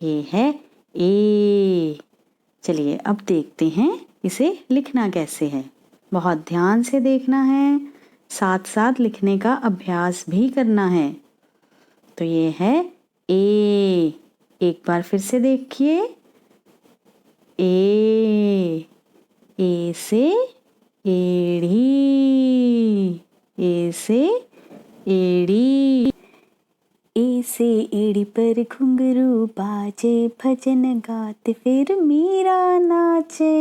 ये है ए। चलिए अब देखते हैं इसे लिखना कैसे है। बहुत ध्यान से देखना है, साथ साथ लिखने का अभ्यास भी करना है। तो ये है ए। एक बार फिर से देखिए। ए, ए से एड़ी, ए से एड़ी। ए से एड़ी पर घुंघरू बाजे, भजन गाते फिर मीरा नाचे।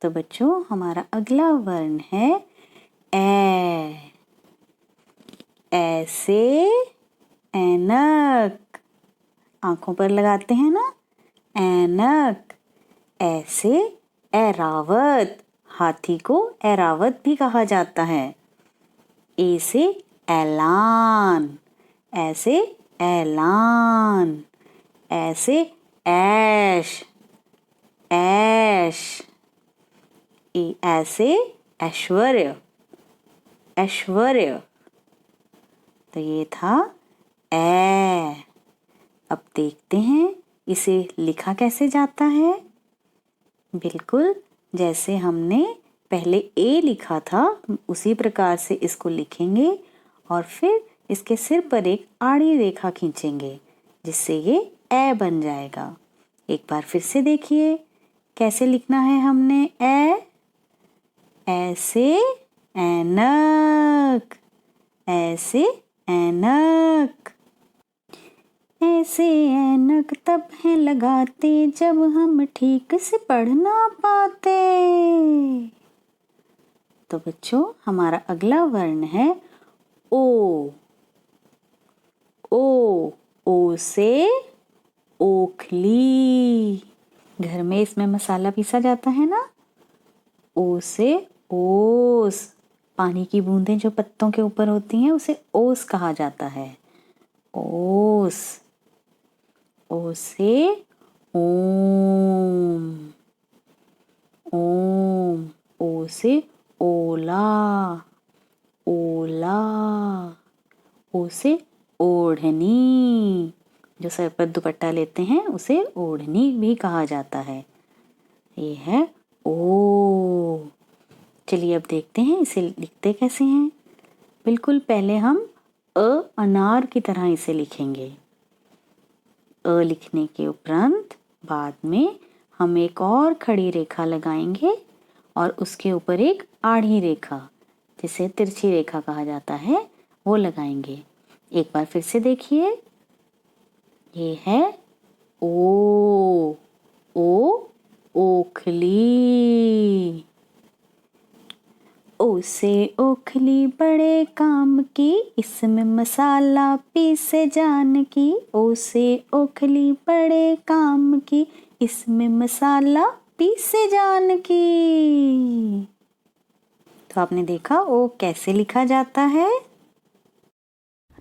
तो बच्चों, हमारा अगला वर्ण है ए। ऐसे ऐनक, आंखों पर लगाते हैं ना, ऐनक। ऐसे ऐरावत, हाथी को ऐरावत भी कहा जाता है। ए से ऐलान, ऐसे ऐलान। ऐसे ऐश, ऐश। ऐसे ऐश्वर्य, ऐश्वर्य। तो ये था ए। अब देखते हैं इसे लिखा कैसे जाता है। बिल्कुल जैसे हमने पहले ए लिखा था उसी प्रकार से इसको लिखेंगे और फिर इसके सिर पर एक आड़ी रेखा खींचेंगे जिससे ये ए बन जाएगा। एक बार फिर से देखिए कैसे लिखना है हमने ए। ऐसे ऐनक, ऐसे ऐनक। ऐसे ऐनक तब है लगाते जब हम ठीक से पढ़ ना पाते। तो बच्चों, हमारा अगला वर्ण है ओ। ओ, ओ से ओखली। घर में इसमें मसाला पीसा जाता है ना। ओ से ओस, पानी की बूंदें जो पत्तों के ऊपर होती हैं उसे ओस कहा जाता है। ओस। ओ से ओम, ओम। ओ से ओला, ओला। ओ से ओढ़नी, जो सर पर दुपट्टा लेते हैं उसे ओढ़नी भी कहा जाता है। ये है ओ। चलिए अब देखते हैं इसे लिखते कैसे हैं। बिल्कुल पहले हम अनार की तरह इसे लिखेंगे। अ लिखने के उपरांत बाद में हम एक और खड़ी रेखा लगाएंगे और उसके ऊपर एक आड़ी रेखा, जिसे तिरछी रेखा कहा जाता है, वो लगाएंगे। एक बार फिर से देखिए। ये है ओ। ओ, ओखली। ओ से ओखली बड़े काम की, इसमें मसाला पीसे जान की। ओ से ओखली बड़े काम की, इसमें मसाला पीसे जान की। तो आपने देखा ओ कैसे लिखा जाता है।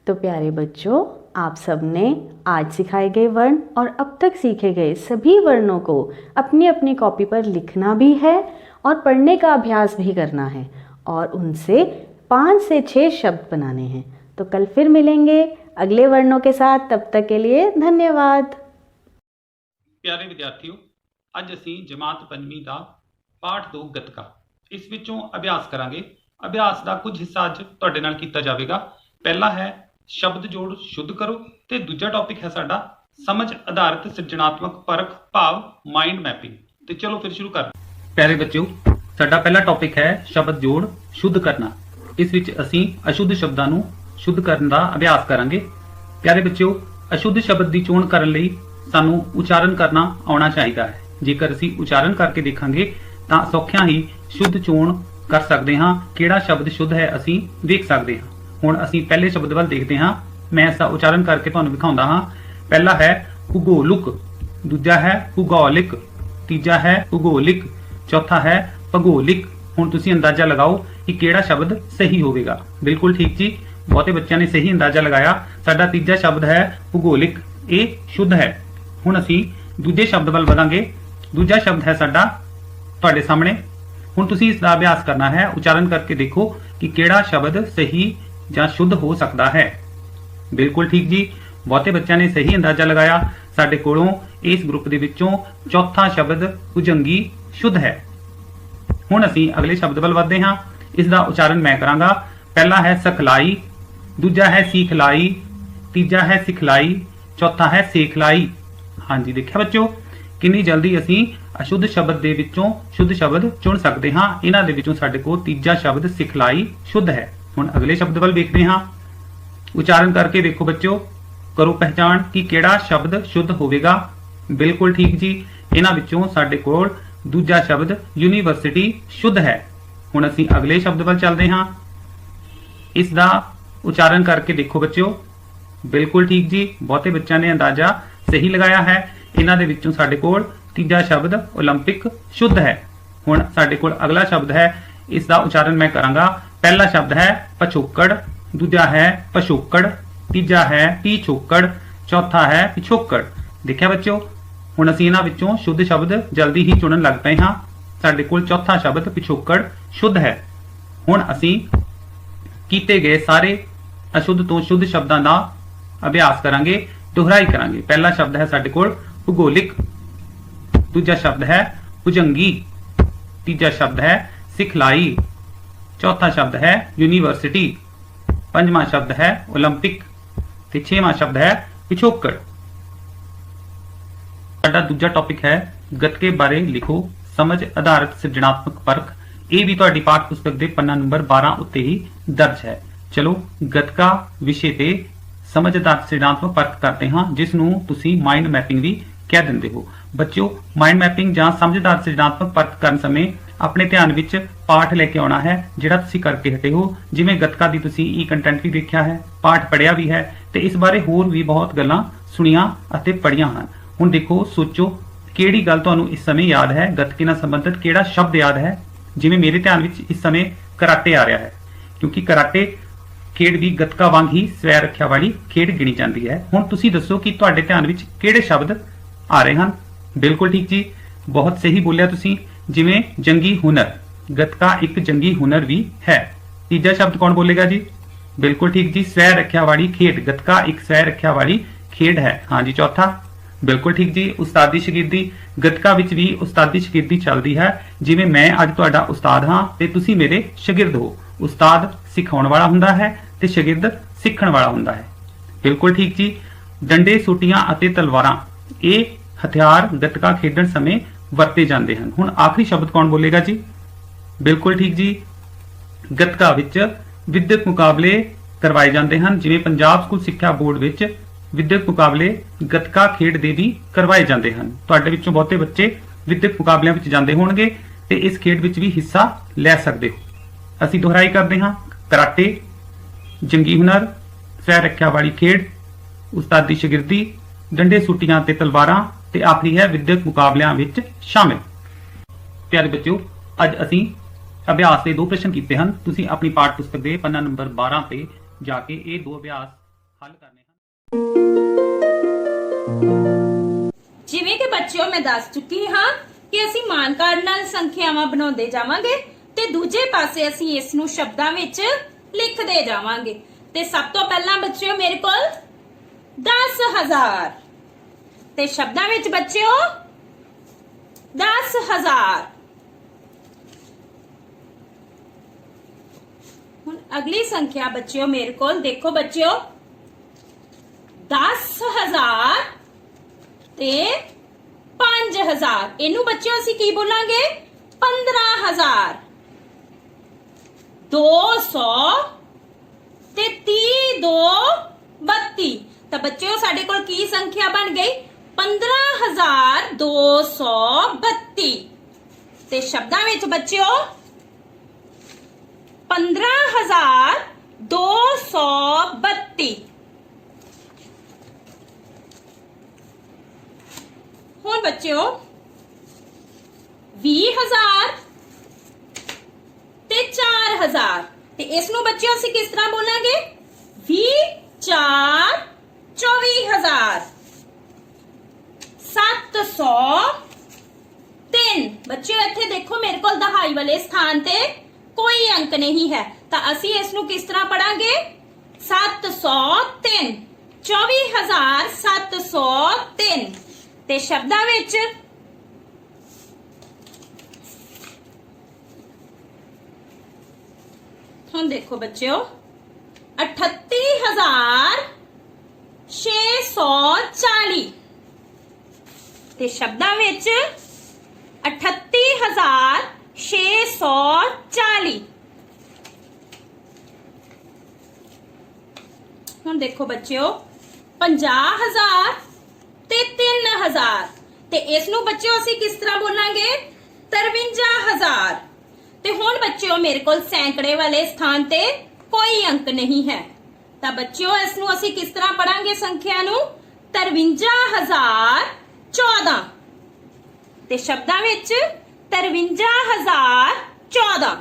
तो प्यारे बच्चों, आप सबने आज सिखाए गए वर्ण और अब तक सीखे गए सभी वर्णों को अपनी अपनी कॉपी पर लिखना भी है और पढ़ने का अभ्यास भी करना है और उनसे 5 से 6 शब्द बनाने हैं। तो कल फिर मिलेंगे अगले वर्णों के साथ। तब तक के लिए धन्यवाद। ਪਿਆਰੇ ਵਿਦਿਆਰਥੀਓ, ਅੱਜ ਅਸੀਂ ਜਮਾਤ 5ਵੀਂ ਦਾ ਪਾਠ 2 ਗਤਕਾ ਇਸ ਵਿੱਚੋਂ ਅਭਿਆਸ ਕਰਾਂਗੇ। ਅਭਿਆਸ ਦਾ ਕੁਝ ਹਿੱਸਾ ਅੱਜ ਤੁਹਾਡੇ ਨਾਲ ਕੀਤਾ ਜਾਵੇਗਾ। ਪਹਿਲਾ ਹੈ ਸ਼ਬਦ ਜੋੜ ਸ਼ੁੱਧ ਕਰੋ ਤੇ ਦੂਜਾ ਟੌਪਿਕ ਹੈ ਸਾਡਾ ਸਮਝ ਆਧਾਰਿਤ ਸਿਰਜਣਾਤਮਕ ਪਰਖ ਭਾਵ ਮਾਈਂਡ ਮੈਪਿੰਗ। ਤੇ ਚਲੋ ਫਿਰ ਸ਼ੁਰੂ ਕਰ। ਪਿਆਰੇ ਬੱਚਿਓ, ਸਾਡਾ ਪਹਿਲਾ ਟੌਪਿਕ ਹੈ ਸ਼ਬਦ ਜੋੜ ਸ਼ੁੱਧ ਕਰਨਾ। ਇਸ ਵਿੱਚ ਅਸੀਂ ਅਸ਼ੁੱਧ ਸ਼ਬਦਾਂ ਨੂੰ ਸ਼ੁੱਧ ਕਰਨ ਦਾ ਅਭਿਆਸ ਕਰਾਂਗੇ। ਪਿਆਰੇ ਬੱਚਿਓ, ਅਸ਼ੁੱਧ ਸ਼ਬਦ ਦੀ ਚੋਣ ਕਰਨ ਲਈ ਸਾਨੂੰ ਉਚਾਰਨ ਕਰਨਾ ਆਉਣਾ ਚਾਹੀਦਾ ਹੈ। ਜੇਕਰ ਅਸੀਂ ਉਚਾਰਨ ਕਰਕੇ ਦੇਖਾਂਗੇ ਤਾਂ ਸੌਖਿਆਂ ਹੀ ਸ਼ੁੱਧ ਚੋਣ ਕਰ ਸਕਦੇ ਹਾਂ। ਕਿਹੜਾ ਸ਼ਬਦ ਸ਼ੁੱਧ ਹੈ ਅਸੀਂ ਵੇਖ ਸਕਦੇ ਹਾਂ। ਹੁਣ ਅਸੀਂ ਪਹਿਲੇ ਸ਼ਬਦ ਵੱਲ ਦੇਖਦੇ ਹਾਂ। ਮੈਂ ਇਸ ਦਾ ਉਚਾਰਨ ਕਰਕੇ ਤੁਹਾਨੂੰ ਵਿਖਾਉਂਦਾ ਹਾਂ। ਪਹਿਲਾ ਹੈ ਭੂਗੋਲਿਕ, ਦੂਜਾ ਹੈ ਭੂਗੋਲਿਕ, ਤੀਜਾ ਹੈ ਭੂਗੋਲਿਕ, ਚੌਥਾ ਹੈ ਭੂਗੋਲਿਕ। ਹੁਣ ਤੁਸੀਂ ਅੰਦਾਜ਼ਾ ਲਗਾਓ ਕਿ ਕਿਹੜਾ ਸ਼ਬਦ ਸਹੀ ਹੋਵੇਗਾ। ਬਿਲਕੁਲ ਠੀਕ ਜੀ, ਬਹੁਤੇ ਬੱਚਿਆਂ ਨੇ ਸਹੀ ਅੰਦਾਜ਼ਾ ਲਗਾਇਆ। ਸਾਡਾ ਤੀਜਾ ਸ਼ਬਦ ਹੈ ਭੂਗੋਲਿਕ, ਇਹ ਸ਼ੁੱਧ ਹੈ। ਹੁਣ ਅਸੀਂ ਦੂਜੇ ਸ਼ਬਦ ਵੱਲ ਵਧਾਂਗੇ। ਦੂਜਾ ਸ਼ਬਦ ਹੈ ਸਾਡਾ ਤੁਹਾਡੇ ਸਾਹਮਣੇ। ਹੁਣ ਤੁਸੀਂ ਇਸ ਦਾ ਅਭਿਆਸ ਕਰਨਾ ਹੈ। ਉਚਾਰਨ ਕਰਕੇ ਦੇਖੋ ਕਿ ਕਿਹੜਾ ਸ਼ਬਦ ਸਹੀ ਜਾਂ ਸ਼ੁੱਧ ਹੋ ਸਕਦਾ ਹੈ। ਬਿਲਕੁਲ ਠੀਕ ਜੀ, ਬਹੁਤੇ ਬੱਚਿਆਂ ਨੇ ਸਹੀ ਅੰਦਾਜ਼ਾ ਲਗਾਇਆ। ਸਾਡੇ ਕੋਲੋਂ ਇਸ ਗਰੁੱਪ ਦੇ ਵਿੱਚੋਂ ਚੌਥਾ ਸ਼ਬਦ ਭੁਜੰਗੀ ਸ਼ੁੱਧ ਹੈ। ਹੁਣ ਅਸੀਂ ਅਗਲੇ ਸ਼ਬਦ ਵੱਲ ਵਧਦੇ ਹਾਂ। ਇਸ ਦਾ ਉਚਾਰਨ ਮੈਂ ਕਰਾਂਗਾ। ਪਹਿਲਾ ਹੈ ਸਿਖਲਾਈ, ਦੂਜਾ ਹੈ ਸਿਖਲਾਈ, ਤੀਜਾ ਹੈ ਸਿਖਲਾਈ, ਚੌਥਾ ਹੈ ਸੇਖਲਾਈ। ਹਾਂਜੀ, ਦੇਖਿਆ ਬੱਚਿਓ ਕਿੰਨੀ ਜਲਦੀ ਅਸੀਂ ਅਸ਼ੁੱਧ ਸ਼ਬਦ ਦੇ ਵਿੱਚੋਂ ਸ਼ੁੱਧ ਸ਼ਬਦ ਚੁਣ ਸਕਦੇ ਹਾਂ। ਇਹਨਾਂ ਦੇ ਵਿੱਚੋਂ ਸਾਡੇ ਕੋਲ ਤੀਜਾ ਸ਼ਬਦ ਸਿਖਲਾਈ ਸ਼ੁੱਧ ਹੈ। ਹੁਣ ਅਗਲੇ ਸ਼ਬਦ ਵੱਲ ਵੇਖਦੇ ਹਾਂ। ਉਚਾਰਨ ਕਰਕੇ ਦੇਖੋ ਬੱਚਿਓ, ਕਰੋ ਪਹਿਚਾਣ ਕਿ ਕਿਹੜਾ ਸ਼ਬਦ ਸ਼ੁੱਧ ਹੋਵੇਗਾ। ਬਿਲਕੁਲ ਠੀਕ ਜੀ, ਇਹਨਾਂ ਵਿੱਚੋਂ ਸਾਡੇ ਕੋਲ ਦੂਜਾ ਸ਼ਬਦ ਯੂਨੀਵਰਸਿਟੀ ਸ਼ੁੱਧ ਹੈ। ਹੁਣ ਅਸੀਂ ਅਗਲੇ ਸ਼ਬਦ ਵੱਲ ਚੱਲਦੇ ਹਾਂ। ਇਸ ਦਾ ਉਚਾਰਨ ਕਰਕੇ ਦੇਖੋ ਬੱਚਿਓ, ਬਿਲਕੁਲ ਠੀਕ ਜੀ, ਬਹੁਤੇ ਬੱਚਿਆਂ ਨੇ ਅੰਦਾਜ਼ਾ ਸਹੀ ਲਗਾਇਆ ਹੈ। ਇਹਨਾਂ ਦੇ ਵਿੱਚੋਂ ਸਾਡੇ ਕੋਲ ਤੀਜਾ ਸ਼ਬਦ 올림픽 ਸ਼ੁੱਧ ਹੈ। ਹੁਣ ਸਾਡੇ ਕੋਲ ਅਗਲਾ ਸ਼ਬਦ ਹੈ। ਇਸ ਦਾ ਉਚਾਰਨ ਮੈਂ ਕਰਾਂਗਾ। ਪਹਿਲਾ ਸ਼ਬਦ ਹੈ ਪਛੋਕੜ, ਦੂਜਾ ਹੈ ਪਛੋਕੜ, ਤੀਜਾ ਹੈ ਪਿਛੋਕੜ, ਚੌਥਾ ਹੈ ਪਿਛੋਕੜ। ਦੇਖਿਆ ਬੱਚਿਓ, ਹੁਣ ਅਸੀਂ ਇਹਨਾਂ ਵਿੱਚੋਂ ਸ਼ੁੱਧ ਸ਼ਬਦ ਜਲਦੀ ਹੀ ਚੁਣਨ ਲੱਗ ਪਏ ਹਾਂ। ਸਾਡੇ ਕੋਲ ਚੌਥਾ ਸ਼ਬਦ ਪਿਛੋਕੜ ਸ਼ੁੱਧ ਹੈ। ਹੁਣ ਅਸੀਂ ਕੀਤੇ ਗਏ ਸਾਰੇ ਅਸ਼ੁੱਧ ਤੋਂ ਸ਼ੁੱਧ ਸ਼ਬਦਾਂ ਦਾ ਅਭਿਆਸ ਕਰਾਂਗੇ, ਦੁਹਰਾਈ ਕਰਾਂਗੇ। ਪਹਿਲਾ ਸ਼ਬਦ ਹੈ ਸਾਡੇ ਕੋਲ ਭੂਗੋਲਿਕ, ਦੂਜਾ ਸ਼ਬਦ ਹੈ ਭੁਜੰਗੀ, ਤੀਜਾ ਸ਼ਬਦ ਹੈ ਸਿਖਲਾਈ, ਚੌਥਾ ਸ਼ਬਦ ਹੈ ਯੂਨੀਵਰਸਿਟੀ, ਪੰਜਵਾਂ ਸ਼ਬਦ ਹੈ 올림픽 ਤੇ ਛੇਵਾਂ ਸ਼ਬਦ ਹੈ ਪਿਛੋਕੜ। ਸਾਡਾ ਦੂਜਾ ਟੌਪਿਕ ਹੈ ਗੱਤਕੇ ਬਾਰੇ ਲਿਖੋ, ਸਮਝ ਆਧਾਰਿਤ ਸਿਰਜਣਾਤਮਕ ਪਰਖ। ਇਹ ਵੀ ਤੁਹਾਡੀ ਪਾਠ ਪੁਸਤਕ ਦੇ ਪੰਨਾ ਨੰਬਰ 12 ਉੱਤੇ ਹੀ ਦਰਜ ਹੈ। ਚਲੋ ਗੱਤਕਾ ਵਿਸ਼ੇ ਤੇ ਸਮਝ ਆਧਾਰਿਤ ਸਿਰਜਣਾਤਮਕ ਪਰਖ ਕਰਦੇ ਹਾਂ, ਜਿਸ ਨੂੰ ਤੁਸੀਂ ਮਾਈਂਡ ਮੈਪਿੰਗ ਵੀ ਕਹਿ ਦਿੰਦੇ ਹੋ। ਬੱਚਿਓ, ਮਾਈਂਡ ਮੈਪਿੰਗ ਜਾਂ ਸਮਝ ਆਧਾਰਿਤ ਸਿਰਜਣਾਤਮਕ ਪਰਖ ਕਰਨ ਸਮੇਂ ਆਪਣੇ ਧਿਆਨ ਵਿੱਚ ਪਾਠ ਲੈ ਕੇ ਆਉਣਾ ਹੈ ਜਿਹੜਾ ਤੁਸੀਂ ਕਰਕੇ ਹਟੇ ਹੋ। ਜਿਵੇਂ ਗੱਤਕਾ ਦੀ ਤੁਸੀਂ ਈ ਕੰਟੈਂਟ ਵੀ ਦੇਖਿਆ ਹੈ, ਪਾਠ ਪੜਿਆ ਵੀ ਹੈ ਤੇ ਇਸ ਬਾਰੇ ਹੋਰ ਵੀ ਬਹੁਤ ਗੱਲਾਂ ਸੁਣੀਆਂ ਅਤੇ ਪੜ੍ਹੀਆਂ ਹਨ। ਹੁਣ ਦੇਖੋ, ਸੋਚੋ ਕਿਹੜੀ ਗੱਲ ਤੁਹਾਨੂੰ ਇਸ ਸਮੇਂ ਯਾਦ ਹੈ, ਗੱਤਕੇ ਨਾਲ ਸੰਬੰਧਿਤ ਕਿਹੜਾ ਸ਼ਬਦ ਯਾਦ ਹੈ। ਜਿਵੇਂ ਮੇਰੇ ਧਿਆਨ ਵਿੱਚ ਇਸ ਸਮੇਂ ਕਰਾਟੇ ਆ ਰਿਹਾ ਹੈ, ਕਿਉਂਕਿ ਕਰਾਟੇ ਖੇਡ ਵੀ ਗੱਤਕਾ ਵਾਂਗ ਹੀ ਸਵੈ ਰੱਖਿਆ ਵਾਲੀ ਖੇਡ ਗਿਣੀ ਜਾਂਦੀ ਹੈ। ਹੁਣ ਤੁਸੀਂ ਦੱਸੋ ਕਿ ਤੁਹਾਡੇ ਧਿਆਨ ਵਿੱਚ ਕਿਹੜੇ ਸ਼ਬਦ ਆ ਰਹੇ ਹਨ। ਬਿਲਕੁਲ ਠੀਕ ਜੀ, ਬਹੁਤ ਸਹੀ ਬੋਲਿਆ ਤੁਸੀਂ। ਜਿਵੇਂ ਜੰਗੀ ਹੁਨਰ, ਗੱਤਕਾ ਇੱਕ ਜੰਗੀ ਹੁਨਰ ਵੀ ਹੈ। ਤੀਜਾ ਸ਼ਬਦ ਕੌਣ ਬੋਲੇਗਾ ਜੀ? ਬਿਲਕੁਲ ਠੀਕ ਜੀ, ਸਵੈ ਰੱਖਿਆ ਵਾਲੀ ਖੇਡ, ਗੱਤਕਾ ਇੱਕ ਸਵੈ ਰੱਖਿਆ ਵਾਲੀ ਖੇਡ ਹੈ। ਹਾਂਜੀ, ਚੌਥਾ ਬਿਲਕੁਲ ਠੀਕ ਜੀ, ਉਸਤਾਦੀ ਸ਼ਾਗਿਰਦੀ, ਗੱਤਕਾ ਵਿੱਚ ਵੀ ਉਸਤਾਦੀ ਸ਼ਾਗਿਰਦੀ ਚੱਲਦੀ ਹੈ। ਜਿਵੇਂ ਮੈਂ ਅੱਜ ਤੁਹਾਡਾ ਉਸਤਾਦ ਹਾਂ ਤੇ ਤੁਸੀਂ ਮੇਰੇ ਸ਼ਾਗਿਰਦ ਹੋ। ਉਸਤਾਦ ਸਿਖਾਉਣ ਵਾਲਾ ਹੁੰਦਾ ਹੈ ਤੇ ਸ਼ਾਗਿਰਦ ਸਿੱਖਣ ਵਾਲਾ ਹੁੰਦਾ ਹੈ। ਬਿਲਕੁਲ ਠੀਕ ਜੀ, ਡੰਡੇ, ਸੋਟੀਆਂ ਅਤੇ ਤਲਵਾਰਾਂ, ਇਹ ਹਥਿਆਰ ਗੱਤਕਾ ਖੇਡਣ ਸਮੇਂ ਵਰਤੇ ਜਾਂਦੇ ਹਨ। ਹੁਣ ਆਖਰੀ ਸ਼ਬਦ ਕੌਣ ਬੋਲੇਗਾ ਜੀ? ਬਿਲਕੁਲ ਠੀਕ ਜੀ, ਗੱਤਕਾ ਵਿੱਚ ਵਿਦਿਅਕ ਮੁਕਾਬਲੇ ਕਰਵਾਏ ਜਾਂਦੇ ਹਨ। ਜਿਵੇਂ ਪੰਜਾਬ ਸਕੂਲ ਸਿੱਖਿਆ ਬੋਰਡ ਵਿੱਚ ਵਿਦਿਅਕ ਮੁਕਾਬਲੇ ਗੱਤਕਾ ਖੇਡ ਦੇ ਵੀ ਕਰਵਾਏ ਜਾਂਦੇ ਹਨ। ਤੁਹਾਡੇ ਵਿੱਚੋਂ ਬਹੁਤੇ ਬੱਚੇ ਵਿਦਿਅਕ ਮੁਕਾਬਲਿਆਂ ਵਿੱਚ ਜਾਂਦੇ ਹੋਣਗੇ ਤੇ ਇਸ ਖੇਡ ਵਿੱਚ ਵੀ ਹਿੱਸਾ ਲੈ ਸਕਦੇ ਹੋ। ਅਸੀਂ ਦੁਹਰਾਈ ਕਰਦੇ ਹਾਂ। ਕਰਾਟੇ, ਜੰਗੀ ਹੁਨਰ, ਸਵੈ ਰੱਖਿਆ ਵਾਲੀ ਖੇਡ, ਉਸਤਾਦੀ ਸ਼ਾਗਿਰਦੀ, ਡੰਡੇ, ਸੂਟੀਆਂ ਤੇ ਤਲਵਾਰਾਂ ਤੇ ਆਖਰੀ ਹੈ ਵਿਦਿਅਕ ਮੁਕਾਬਲਿਆਂ ਵਿੱਚ ਸ਼ਾਮਿਲ। ਪਿਆਰੇ ਬੱਚਿਓ, ਅੱਜ ਅਸੀਂ ਅਭਿਆਸ ਦੇ 2 ਪ੍ਰਸ਼ਨ ਕੀਤੇ ਹਨ। ਤੁਸੀਂ ਆਪਣੀ ਪਾਠ ਪੁਸਤਕ ਦੇ ਪੰਨਾ ਨੰਬਰ 12 ਤੇ ਜਾ ਕੇ ਇਹ 2 ਅਭਿਆਸ ਹੱਲ ਕਰਨੇ ਹਨ। ਜਿਵੇਂ ਕਿ ਬੱਚਿਓ ਮੈਂ ਦੱਸ ਚੁੱਕੀ ਹਾਂ ਕਿ ਅਸੀਂ ਮਾਨ ਕਾਰਡ ਨਾਲ ਸੰਖਿਆਵਾਂ ਬਣਾਉਂਦੇ ਜਾਵਾਂਗੇ ਤੇ ਦੂਜੇ ਪਾਸੇ ਅਸੀਂ ਇਸ ਨੂੰ ਸ਼ਬਦਾਂ ਵਿੱਚ ਲਿਖਦੇ ਜਾਵਾਂਗੇ। ਤੇ ਸਭ ਤੋਂ ਪਹਿਲਾਂ ਬੱਚਿਓ ਮੇਰੇ ਕੋਲ 10,000 ਤੇ ਸ਼ਬਦਾਂ ਵਿੱਚ ਬੱਚਿਓ 10,000। ਹੁਣ ਅਗਲੀ ਸੰਖਿਆ ਬੱਚਿਓ ਮੇਰੇ ਕੋਲ ਦੇਖੋ ਬੱਚਿਓ 10,000 ਤੇ 5,000। 10,000 ਇਹਨੂੰ ਬੱਚਿਓ ਅਸੀਂ ਕੀ ਬੋਲਾਂਗੇ 15,000 200 ਤੇ 30 2 32 ਤਾਂ ਬੱਚਿਓ ਸਾਡੇ ਕੋਲ ਕੀ ਸੰਖਿਆ ਬਣ ਗਈ 15,232 ਤੇ ਸ਼ਬਦਾਂ ਵਿੱਚ ਬੱਚਿਓ 15,232 ਹੁਣ ਬੱਚਿਓ 20,000 ਤੇ 4,000 ਤੇ ਇਸ ਨੂੰ ਬੱਚਿਓ ਅਸੀਂ ਕਿਸ ਤਰ੍ਹਾਂ ਬੋਲਾਂਗੇ 20 4 24,000 700 3 ਬੱਚਿਓ ਇੱਥੇ ਦੇਖੋ ਮੇਰੇ ਕੋਲ ਦਹਾਈ ਵਾਲੇ ਸਥਾਨ ਤੇ ਕੋਈ ਅੰਕ ਨਹੀਂ ਹੈ ਤਾਂ ਅਸੀਂ ਇਸ ਨੂੰ ਕਿਸ ਤਰ੍ਹਾਂ ਪੜਾਂਗੇ 703 24,703 ਤੇ ਸ਼ਬਦਾਂ ਵਿੱਚ ਹੁਣ ਦੇਖੋ ਬੱਚਿਓ 38,640 ਤੇ ਸ਼ਬਦਾਂ ਵਿੱਚ 38,640 ਹੁਣ ਦੇਖੋ ਬੱਚਿਓ 50,000 ਤੇ 3,000 ਤੇ ਇਸ ਨੂੰ ਬੱਚਿਓ ਅਸੀਂ ਕਿਸ ਤਰ੍ਹਾਂ ਬੋਲਾਂਗੇ 53,000 ਤੇ ਹੁਣ ਬੱਚਿਓ ਮੇਰੇ ਕੋਲ ਸੈਂਕੜੇ ਵਾਲੇ ਸਥਾਨ ਤੇ ਕੋਈ ਅੰਕ ਨਹੀਂ ਹੈ ਤਾਂ ਬੱਚਿਓ ਇਸ ਨੂੰ ਅਸੀਂ ਕਿਸ ਤਰ੍ਹਾਂ ਪੜਾਂਗੇ ਸੰਖਿਆ ਨੂੰ 53,014 ਤੇ ਸ਼ਬਦਾਂ ਵਿੱਚ 53,014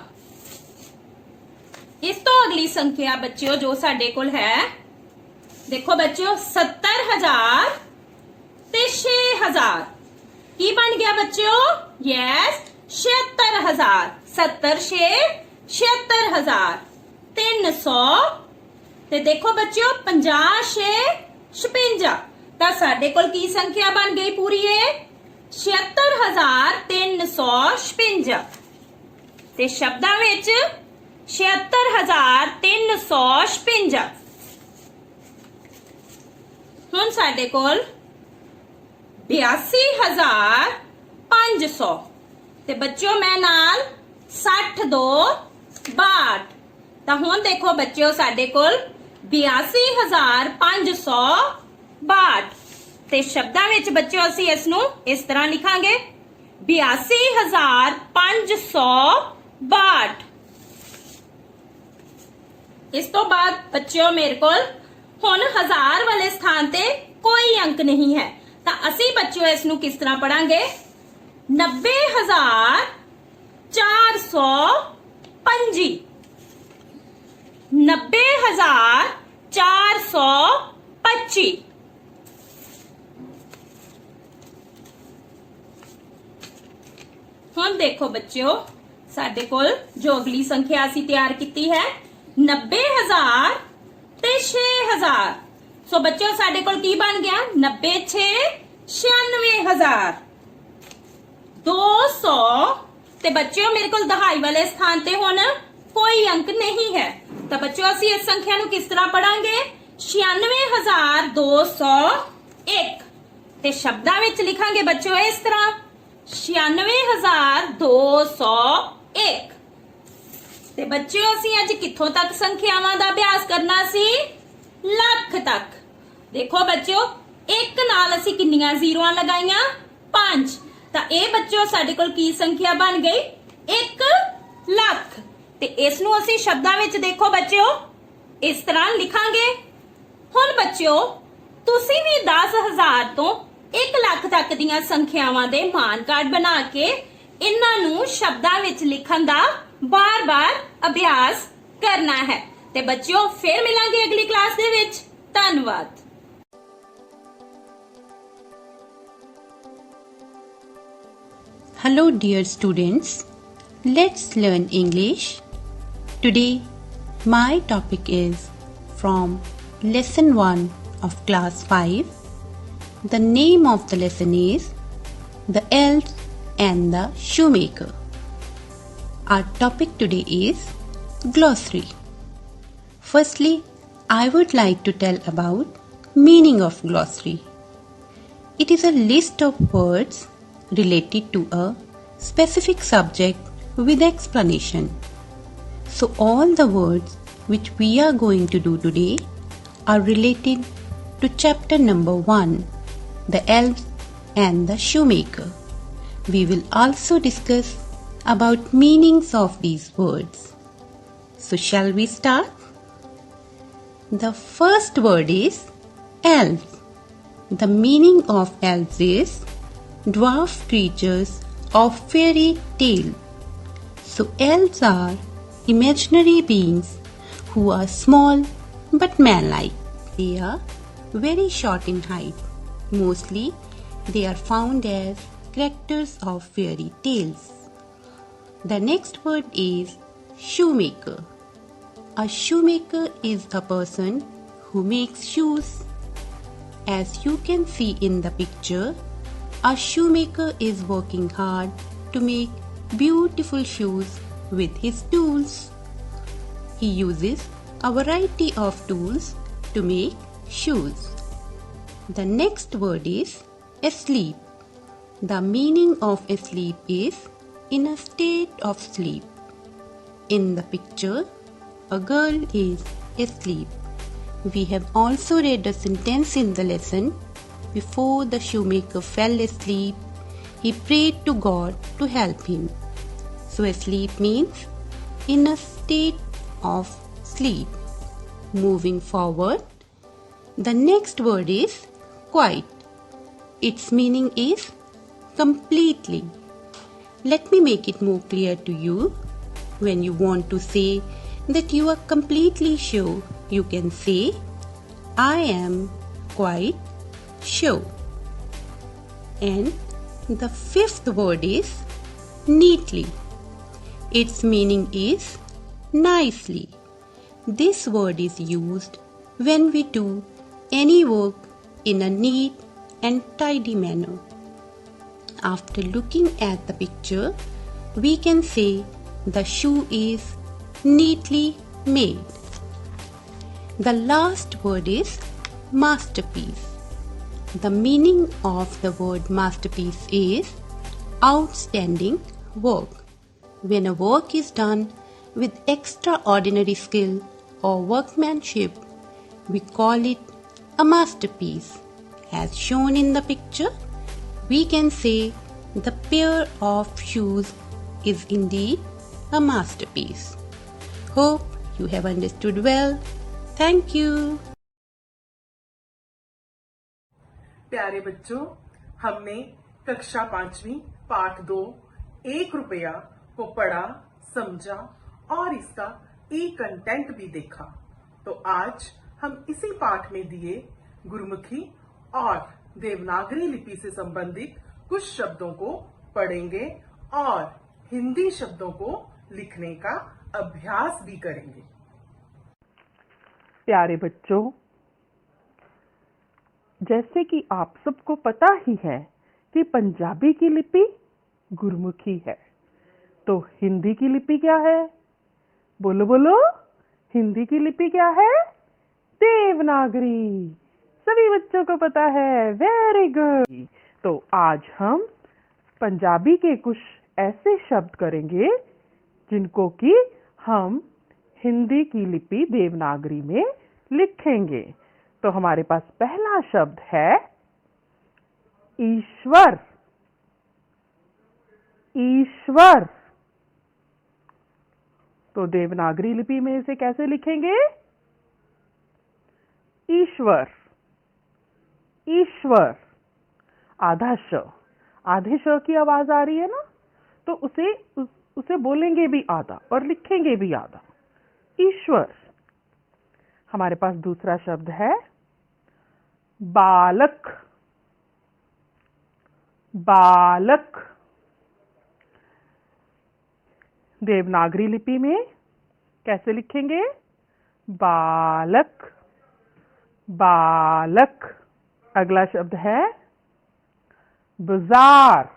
ਇਸ ਤੋਂ ਅਗਲੀ ਸੰਖਿਆ ਬੱਚਿਓ ਜੋ ਸਾਡੇ ਕੋਲ ਹੈ ਦੇਖੋ ਬੱਚਿਓ 70,000 ਤੇ 6,000 ਕੀ ਬਣ ਗਿਆ ਬੱਚਿਓ ਯੈਸ 76,000 70 6 76,000 300 ਤੇ ਦੇਖੋ ਬੱਚਿਓ 50 6 56 ਤਾਂ ਸਾਡੇ ਕੋਲ ਕੀ ਸੰਖਿਆ ਬਣ ਗਈ ਪੂਰੀ ਇਹ 76,356 ਤੇ ਸ਼ਬਦਾਂ ਵਿੱਚ 76,356 ਹੁਣ ਸਾਡੇ ਕੋਲ 82,500 ਤੇ ਬੱਚਿਓ ਮੈਂ ਨਾਲ 62 62 ਤਾਂ ਹੁਣ ਦੇਖੋ ਬੱਚਿਓ ਸਾਡੇ ਕੋਲ 82,562 ਤੇ ਸ਼ਬਦਾਂ ਵਿੱਚ ਬੱਚਿਓ ਅਸੀਂ ਇਸ ਨੂੰ ਇਸ ਤਰ੍ਹਾਂ ਲਿਖਾਂਗੇ 82,562 ਇਸ ਤੋਂ ਬਾਅਦ ਬੱਚਿਓ ਮੇਰੇ ਕੋਲ ਹੁਣ 1000 ਵਾਲੇ ਸਥਾਨ ਤੇ ਕੋਈ ਅੰਕ ਨਹੀਂ ਹੈ ਤਾਂ ਅਸੀਂ ਬੱਚਿਓ ਇਸ ਨੂੰ ਕਿਸ ਤਰ੍ਹਾਂ ਪੜਾਂਗੇ 90,425 90,425 ਹੁਣ ਦੇਖੋ ਬੱਚਿਓ ਸਾਡੇ ਕੋਲ ਜੋ ਅਗਲੀ ਸੰਖਿਆ ਅਸੀਂ ਤਿਆਰ ਕੀਤੀ ਹੈ 90,000 ਤੇ 6,000 ਸੋ ਬੱਚਿਓ ਸਾਡੇ ਕੋਲ ਕੀ ਬਣ ਗਿਆ 90 6 96,000 200 ਤੇ ਬੱਚਿਓ ਮੇਰੇ ਕੋਲ ਦਹਾਈ ਵਾਲੇ ਸਥਾਨ ਤੇ ਹੁਣ ਕੋਈ ਅੰਕ ਨਹੀਂ ਹੈ ਤਾਂ ਬੱਚਿਓ ਅਸੀਂ ਇਸ ਸੰਖਿਆ ਨੂੰ ਕਿਸ ਤਰ੍ਹਾਂ ਪੜਾਂਗੇ 96,201 ਤੇ ਸ਼ਬਦਾਂ ਵਿੱਚ ਲਿਖਾਂਗੇ ਬੱਚਿਓ ਇਸ ਤਰ੍ਹਾਂ 96,201 ਤੇ ਬੱਚਿਓ ਅਸੀਂ ਅੱਜ ਕਿੱਥੋਂ ਤੱਕ ਸੰਖਿਆਵਾਂ ਦਾ ਅਭਿਆਸ ਕਰਨਾ ਸੀ ਲੱਖ ਤੱਕ ਦੇਖੋ ਬੱਚਿਓ ਇੱਕ ਨਾਲ ਅਸੀਂ ਕਿੰਨੀਆਂ ਜ਼ੀਰੋਆਂ ਲਗਾਈਆਂ 5 ਤਾਂ ਇਹ ਬੱਚਿਓ ਸਾਡੇ ਕੋਲ ਕੀ ਸੰਖਿਆ ਬਣ ਗਈ 1 ਲੱਖ ਤੇ ਇਸ ਨੂੰ ਅਸੀਂ ਸ਼ਬਦਾਂ ਵਿੱਚ ਦੇਖੋ ਬੱਚਿਓ ਇਸ ਤਰ੍ਹਾਂ ਲਿਖਾਂਗੇ ਹੁਣ ਬੱਚਿਓ ਤੁਸੀਂ ਵੀ 10,000 ਤੋਂ 1 ਲੱਖ ਤੱਕ ਦੀਆਂ ਸੰਖਿਆਵਾਂ ਦੇ ਮਾਨ ਕਾਰਡ ਬਣਾ ਕੇ ਇਹਨਾਂ ਨੂੰ ਸ਼ਬਦਾਂ ਵਿੱਚ ਲਿਖਣ ਦਾ ਬਾਰ-ਬਾਰ ਅਭਿਆਸ ਕਰਨਾ ਹੈ ਤੇ ਬੱਚਿਓ ਫਿਰ ਮਿਲਾਂਗੇ ਅਗਲੀ ਕਲਾਸ ਦੇ ਵਿੱਚ ਧੰਨਵਾਦ Hello dear students, let's learn English. Today my topic is from lesson 1 of class 5. The name of the lesson is The Elf and the Shoemaker. Our topic today is glossary. Firstly, I would like to tell about meaning of glossary. It is a list of words related to a specific subject with explanation. So all the words which we are going to do today are related to chapter number 1, the elves and the shoemaker. We will also discuss about meanings of these words. So shall we start? The first word is elves. The meaning of elves is dwarf creatures of fairy tale. So elves are imaginary beings who are small but man-like. They are very short in height. Mostly they are found as characters of fairy tales. The next word is shoemaker. A shoemaker is a person who makes shoes. As you can see in the picture, a shoemaker is working hard to make beautiful shoes with his tools. He uses a variety of tools to make shoes. The next word is asleep. The meaning of asleep is in a state of sleep. In the picture, a girl is asleep. We have also read a sentence in the lesson. Before the shoemaker fell asleep, he prayed to God to help him. So asleep means in a state of sleep. Moving forward, the next word is quite. Its meaning is completely. Let me make it more clear to you. When you want to say that you are completely sure, you can say, I am quite sure. And the fifth word is neatly. Its meaning is nicely. This word is used when we do any work in a neat and tidy manner. After looking at the picture, we can say the shoe is neatly made. The last word is masterpiece. The meaning of the word masterpiece is outstanding work. When a work is done with extraordinary skill or workmanship, we call it a masterpiece. As shown in the picture, we can say the pair of shoes is indeed a masterpiece. Hope you have understood well. Thank you. प्यारे बच्चों, हमने कक्षा 5वीं पाठ 2 1 रुपया को पढ़ा, समझा और इसका ई कंटेंट भी देखा। तो आज हम इसी पाठ में दिए गुरुमुखी और देवनागरी लिपि से संबंधित कुछ शब्दों को पढ़ेंगे और हिंदी शब्दों को लिखने का अभ्यास भी करेंगे। प्यारे बच्चों, जैसे कि आप सबको पता ही है कि पंजाबी की लिपि गुरमुखी है, तो हिंदी की लिपि क्या है? बोलो बोलो, हिंदी की लिपि क्या है? देवनागरी। सभी बच्चों को पता है, वेरी गुड। तो आज हम पंजाबी के कुछ ऐसे शब्द करेंगे जिनको कि हम हिंदी की लिपि देवनागरी में लिखेंगे। तो हमारे पास पहला शब्द है ईश्वर। ईश्वर। तो देवनागरी लिपि में इसे कैसे लिखेंगे? ईश्वर। ईश्वर। आधा श, आधे श की आवाज आ रही है ना, तो उसे बोलेंगे भी आधा और लिखेंगे भी आधा। ईश्वर। हमारे पास दूसरा शब्द है बालक। बालक। देवनागरी लिपि में कैसे लिखेंगे? बालक। बालक। अगला शब्द है बाजार।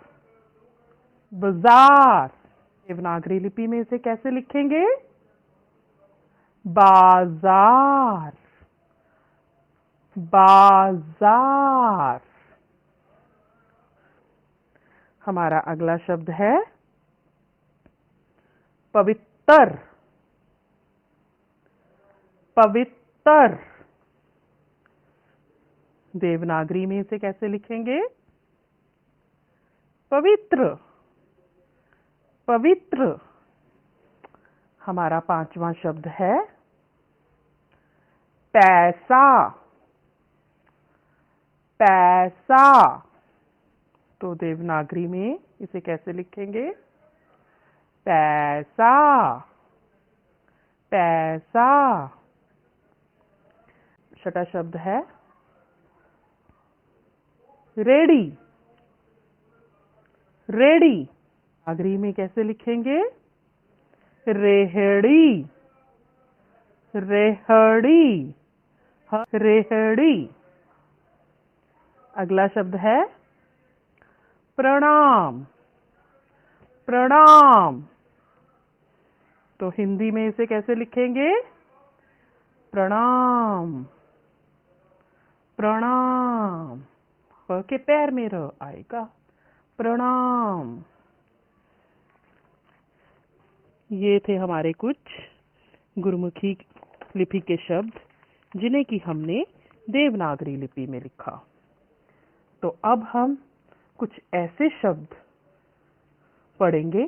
बाजार। देवनागरी लिपि में इसे कैसे लिखेंगे? बाजार। बाजार। हमारा अगला शब्द है पवित्र। पवित्र देवनागरी में इसे कैसे लिखेंगे? पवित्र। पवित्र। हमारा पांचवा शब्द है पैसा। पैसा। तो देवनागरी में इसे कैसे लिखेंगे? पैसा। पैसा। छठा शब्द है रेडी। रेडी नागरी में कैसे लिखेंगे? रेहड़ी। रेहड़ी। रेहड़ी। अगला शब्द है प्रणाम। प्रणाम। तो हिंदी में इसे कैसे लिखेंगे? प्रणाम। प्रणाम। प के पैर में र आएगा। प्रणाम। ये थे हमारे कुछ गुरुमुखी लिपि के शब्द जिन्हें कि हमने देवनागरी लिपि में लिखा। तो अब हम कुछ ऐसे शब्द पढ़ेंगे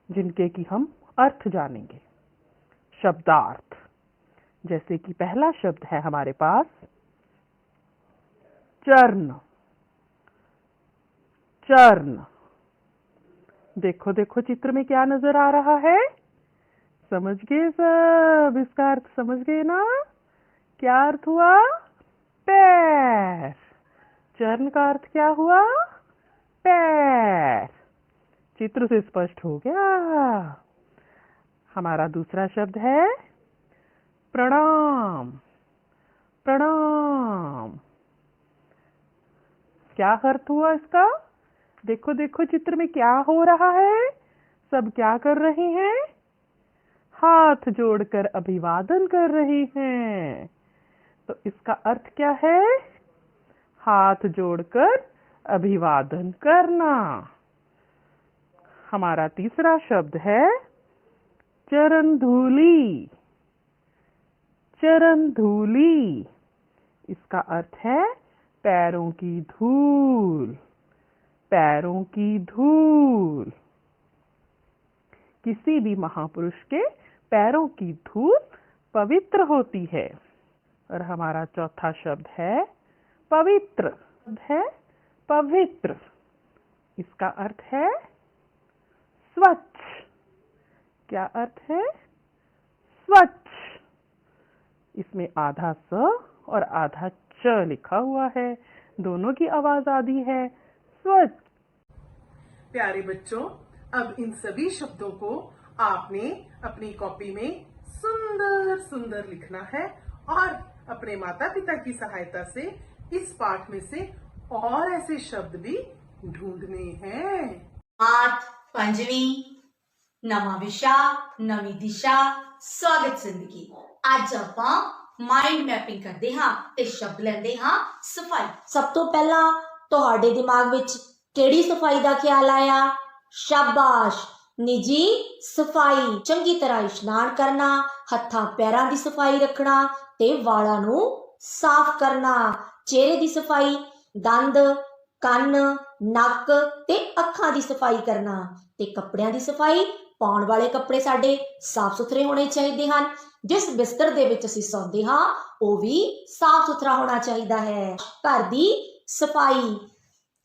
जिनके कि हम अर्थ जानेंगे, शब्दार्थ। जैसे कि पहला शब्द है हमारे पास चरण। चरण। देखो देखो चित्र में क्या नजर आ रहा है? समझ गए सब? इसका अर्थ समझ गए ना? क्या अर्थ हुआ? पैर। चरण का अर्थ क्या हुआ? पैर। चित्र से स्पष्ट हो गया। हमारा दूसरा शब्द है प्रणाम। प्रणाम। क्या अर्थ हुआ इसका? देखो देखो चित्र में क्या हो रहा है? सब क्या कर रहे हैं? हाथ जोड़कर अभिवादन कर रहे हैं। तो इसका अर्थ क्या है? हाथ जोड़कर अभिवादन करना। हमारा तीसरा शब्द है चरण धूली। चरण धूली। इसका अर्थ है पैरों की धूल। पैरों की धूल। किसी भी महापुरुष के पैरों की धूल पवित्र होती है। और हमारा चौथा शब्द है पवित्र। है पवित्र। इसका अर्थ है स्वच्छ। क्या अर्थ है? स्वच्छ। इसमें आधा स और आधा च लिखा हुआ है, दोनों की आवाज आधी है। स्वच्छ। प्यारे बच्चों, अब इन सभी शब्दों को आपने अपनी कॉपी में सुंदर सुंदर लिखना है और अपने माता पिता की सहायता से इस पाठ में से और ऐसे शब्द भी ढूंढने हैं। आज पंजवीं नवा विशा नवी दिशा स्वागत जिंदगी। ਅੱਜ ਆਪਾਂ ਮਾਈਂਡ ਮੈਪਿੰਗ ਕਰਦੇ ਹਾਂ ਤੇ ਸ਼ਬਦ ਲੈਂਦੇ ਹਾਂ ਸਫਾਈ। ਸਭ ਤੋਂ ਪਹਿਲਾਂ ਤੁਹਾਡੇ ਦਿਮਾਗ ਵਿੱਚ ਕਿਹੜੀ ਸਫਾਈ ਦਾ ਖਿਆਲ ਆਇਆ? ਸ਼ਾਬਾਸ਼। ਨਿੱਜੀ ਸਫਾਈ, ਚੰਗੀ ਤਰ੍ਹਾਂ ਇਸ਼ਨਾਨ ਕਰਨਾ, ਹੱਥਾਂ ਪੈਰਾਂ ਦੀ ਸਫਾਈ ਰੱਖਣਾ ਤੇ ਵਾਲਾਂ ਨੂੰ ਸਾਫ਼ ਕਰਨਾ। ਚਿਹਰੇ ਦੀ ਸਫਾਈ, ਦੰਦ, ਕੰਨ, ਨੱਕ ਤੇ ਅੱਖਾਂ ਦੀ ਸਫਾਈ ਕਰਨਾ ਤੇ ਕੱਪੜਿਆਂ ਦੀ ਸਫਾਈ। ਪਾਉਣ ਵਾਲੇ ਕੱਪੜੇ ਸਾਡੇ ਸਾਫ਼ ਸੁਥਰੇ ਹੋਣੇ ਚਾਹੀਦੇ ਹਨ। ਜਿਸ ਬਿਸਤਰ ਦੇ ਵਿੱਚ ਅਸੀਂ ਸੌਂਦੇ ਹਾਂ ਉਹ ਵੀ ਸਾਫ਼ ਸੁਥਰਾ ਹੋਣਾ ਚਾਹੀਦਾ ਹੈ। ਘਰ ਦੀ ਸਫਾਈ,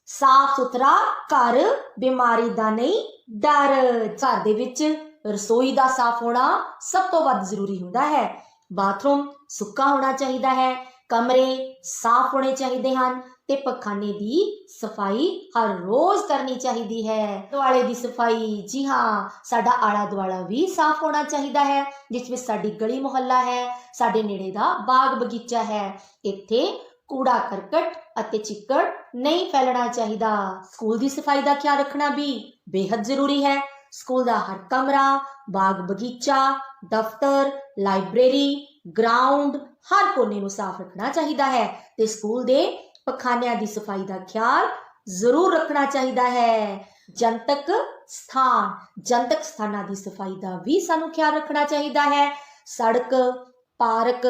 ਸਾਫ਼ ਸੁਥਰਾ ਘਰ ਬਿਮਾਰੀ ਦਾ ਨਹੀਂ ਡਰ। ਘਰ ਦੇ ਵਿੱਚ ਰਸੋਈ ਦਾ ਸਾਫ਼ ਹੋਣਾ ਸਭ ਤੋਂ ਵੱਧ ਜ਼ਰੂਰੀ ਹੁੰਦਾ ਹੈ। ਬਾਥਰੂਮ ਸੁੱਕਾ ਹੋਣਾ ਚਾਹੀਦਾ ਹੈ। ਕਮਰੇ ਸਾਫ਼ ਹੋਣੇ ਚਾਹੀਦੇ ਹਨ ਤੇ ਪਖਾਨੇ ਦੀ ਸਫਾਈ ਹਰ ਰੋਜ਼ ਕਰਨੀ ਚਾਹੀਦੀ ਹੈ। ਦੁਆਲੇ ਦੀ ਸਫਾਈ, ਜੀ ਹਾਂ, ਸਾਡਾ ਆਲਾ ਦੁਆਲਾ ਵੀ ਸਾਫ਼ ਹੋਣਾ ਚਾਹੀਦਾ ਹੈ, ਜਿਸ ਵਿੱਚ ਸਾਡੀ ਗਲੀ ਮੁਹੱਲਾ ਹੈ, ਸਾਡੇ ਨੇੜੇ ਦਾ ਬਾਗ ਬਗੀਚਾ ਹੈ। ਇੱਥੇ ਕੂੜਾ ਕਰਕਟ ਅਤੇ ਚਿੱਕੜ ਨਹੀਂ ਫੈਲਣਾ ਚਾਹੀਦਾ। ਸਕੂਲ ਦੀ ਸਫਾਈ ਦਾ ਖਿਆਲ ਰੱਖਣਾ ਵੀ ਬੇहद ਜ਼ਰੂਰੀ ਹੈ। ਸਕੂਲ ਦਾ ਹਰ ਕਮਰਾ, ਬਾਗ ਬਗੀਚਾ, ਦਫ਼ਤਰ, ਲਾਇਬ੍ਰੇਰੀ, ਗਰਾਊਂਡ, ਹਰ ਕੋਨੇ ਨੂੰ ਸਾਫ਼ ਰੱਖਣਾ ਚਾਹੀਦਾ ਹੈ ਤੇ ਸਕੂਲ ਦੇ ਪਖਾਨਿਆਂ ਦੀ ਸਫਾਈ ਦਾ ਖਿਆਲ ਜ਼ਰੂਰ ਰੱਖਣਾ ਚਾਹੀਦਾ ਹੈ। ਜਨਤਕ ਸਥਾਨਾਂ ਦੀ ਸਫਾਈ ਦਾ ਵੀ ਸਾਨੂੰ ਖਿਆਲ ਰੱਖਣਾ ਚਾਹੀਦਾ ਹੈ। ਸੜਕ, ਪਾਰਕ,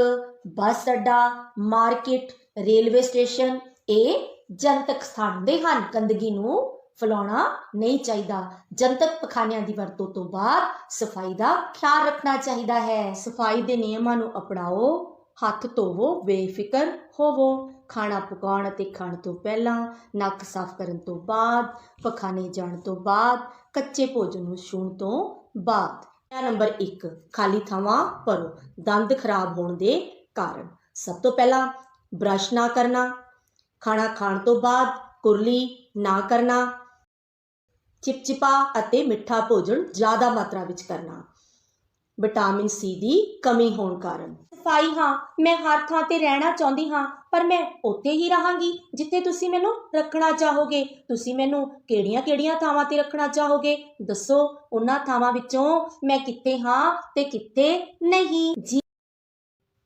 ਬੱਸ ਅੱਡਾ, ਮਾਰਕੀਟ, ਰੇਲਵੇ ਸਟੇਸ਼ਨ ਇਹ ਜਨਤਕ ਸਥਾਨ ਹੁੰਦੇ ਹਨ। ਗੰਦਗੀ ਨੂੰ ਫੈਲਾਉਣਾ ਨਹੀਂ ਚਾਹੀਦਾ। ਜਨਤਕ ਪਖਾਨਿਆਂ ਦੀ ਵਰਤੋਂ ਤੋਂ ਬਾਅਦ ਸਫਾਈ ਦਾ ਖਿਆਲ ਰੱਖਣਾ ਚਾਹੀਦਾ ਹੈ। ਸਫਾਈ ਦੇ ਨਿਯਮਾਂ ਨੂੰ ਅਪਣਾਓ। ਹੱਥ ਧੋਵੋ, ਬੇਫਿਕਰ ਹੋਵੋ। ਖਾਣਾ ਪਕਾਉਣ ਅਤੇ ਖਾਣ ਤੋਂ ਪਹਿਲਾਂ, ਨੱਕ ਸਾਫ਼ ਕਰਨ ਤੋਂ ਬਾਅਦ, ਪਖਾਨੇ ਜਾਣ ਤੋਂ ਬਾਅਦ, ਕੱਚੇ ਭੋਜਨ ਨੂੰ ਛੂਹਣ ਤੋਂ ਬਾਅਦ। ਨੰਬਰ 1, ਖਾਲੀ ਥਾਵਾਂ ਭਰੋ। ਦੰਦ ਖਰਾਬ ਹੋਣ ਦੇ ਕਾਰਨ। ਸਭ ਤੋਂ ਪਹਿਲਾਂ ਬ੍ਰਸ਼ ਨਾ ਕਰਨਾ, ਖਾਣਾ ਖਾਣ ਤੋਂ ਬਾਅਦ ਕੁਰਲੀ ਨਾ ਕਰਨਾ, ਚਿਪਚਿਪਾ ਅਤੇ ਮਿੱਠਾ ਭੋਜਨ ਜ਼ਿਆਦਾ ਮਾਤਰਾ ਵਿੱਚ ਕਰਨਾ, ਵਿਟਾਮਿਨ ਸੀ ਦੀ ਕਮੀ ਹੋਣ ਕਾਰਨ। ਸਫਾਈ, ਹਾਂ ਮੈਂ ਹਰ ਥਾਂ ਤੇ ਰਹਿਣਾ ਚਾਹੁੰਦੀ ਹਾਂ, ਪਰ ਮੈਂ ਉੱਥੇ ਹੀ ਰਹਾਂਗੀ ਜਿੱਥੇ ਤੁਸੀਂ ਮੈਨੂੰ ਰੱਖਣਾ ਚਾਹੋਗੇ। ਤੁਸੀਂ ਮੈਨੂੰ ਕਿਹੜੀਆਂ-ਕਿਹੜੀਆਂ ਥਾਵਾਂ ਤੇ ਰੱਖਣਾ ਚਾਹੋਗੇ? ਦੱਸੋ, ਉਹਨਾਂ ਥਾਵਾਂ ਵਿੱਚੋਂ ਮੈਂ ਕਿੱਥੇ ਹਾਂ ਤੇ ਕਿੱਥੇ ਨਹੀਂ। ਜੀ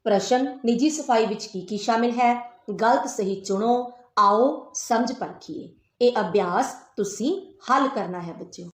ਪ੍ਰਸ਼ਨ, ਨਿੱਜੀ ਸਫਾਈ ਵਿੱਚ ਕੀ ਸ਼ਾਮਿਲ ਹੈ? ਗਲਤ ਸਹੀ ਚੁਣੋ। ਆਓ ਸਮਝ ਪਰਖੀਏ। ਇਹ ਅਭਿਆਸ ਤੁਸੀਂ ਹੱਲ ਕਰਨਾ ਹੈ ਬੱਚਿਓ।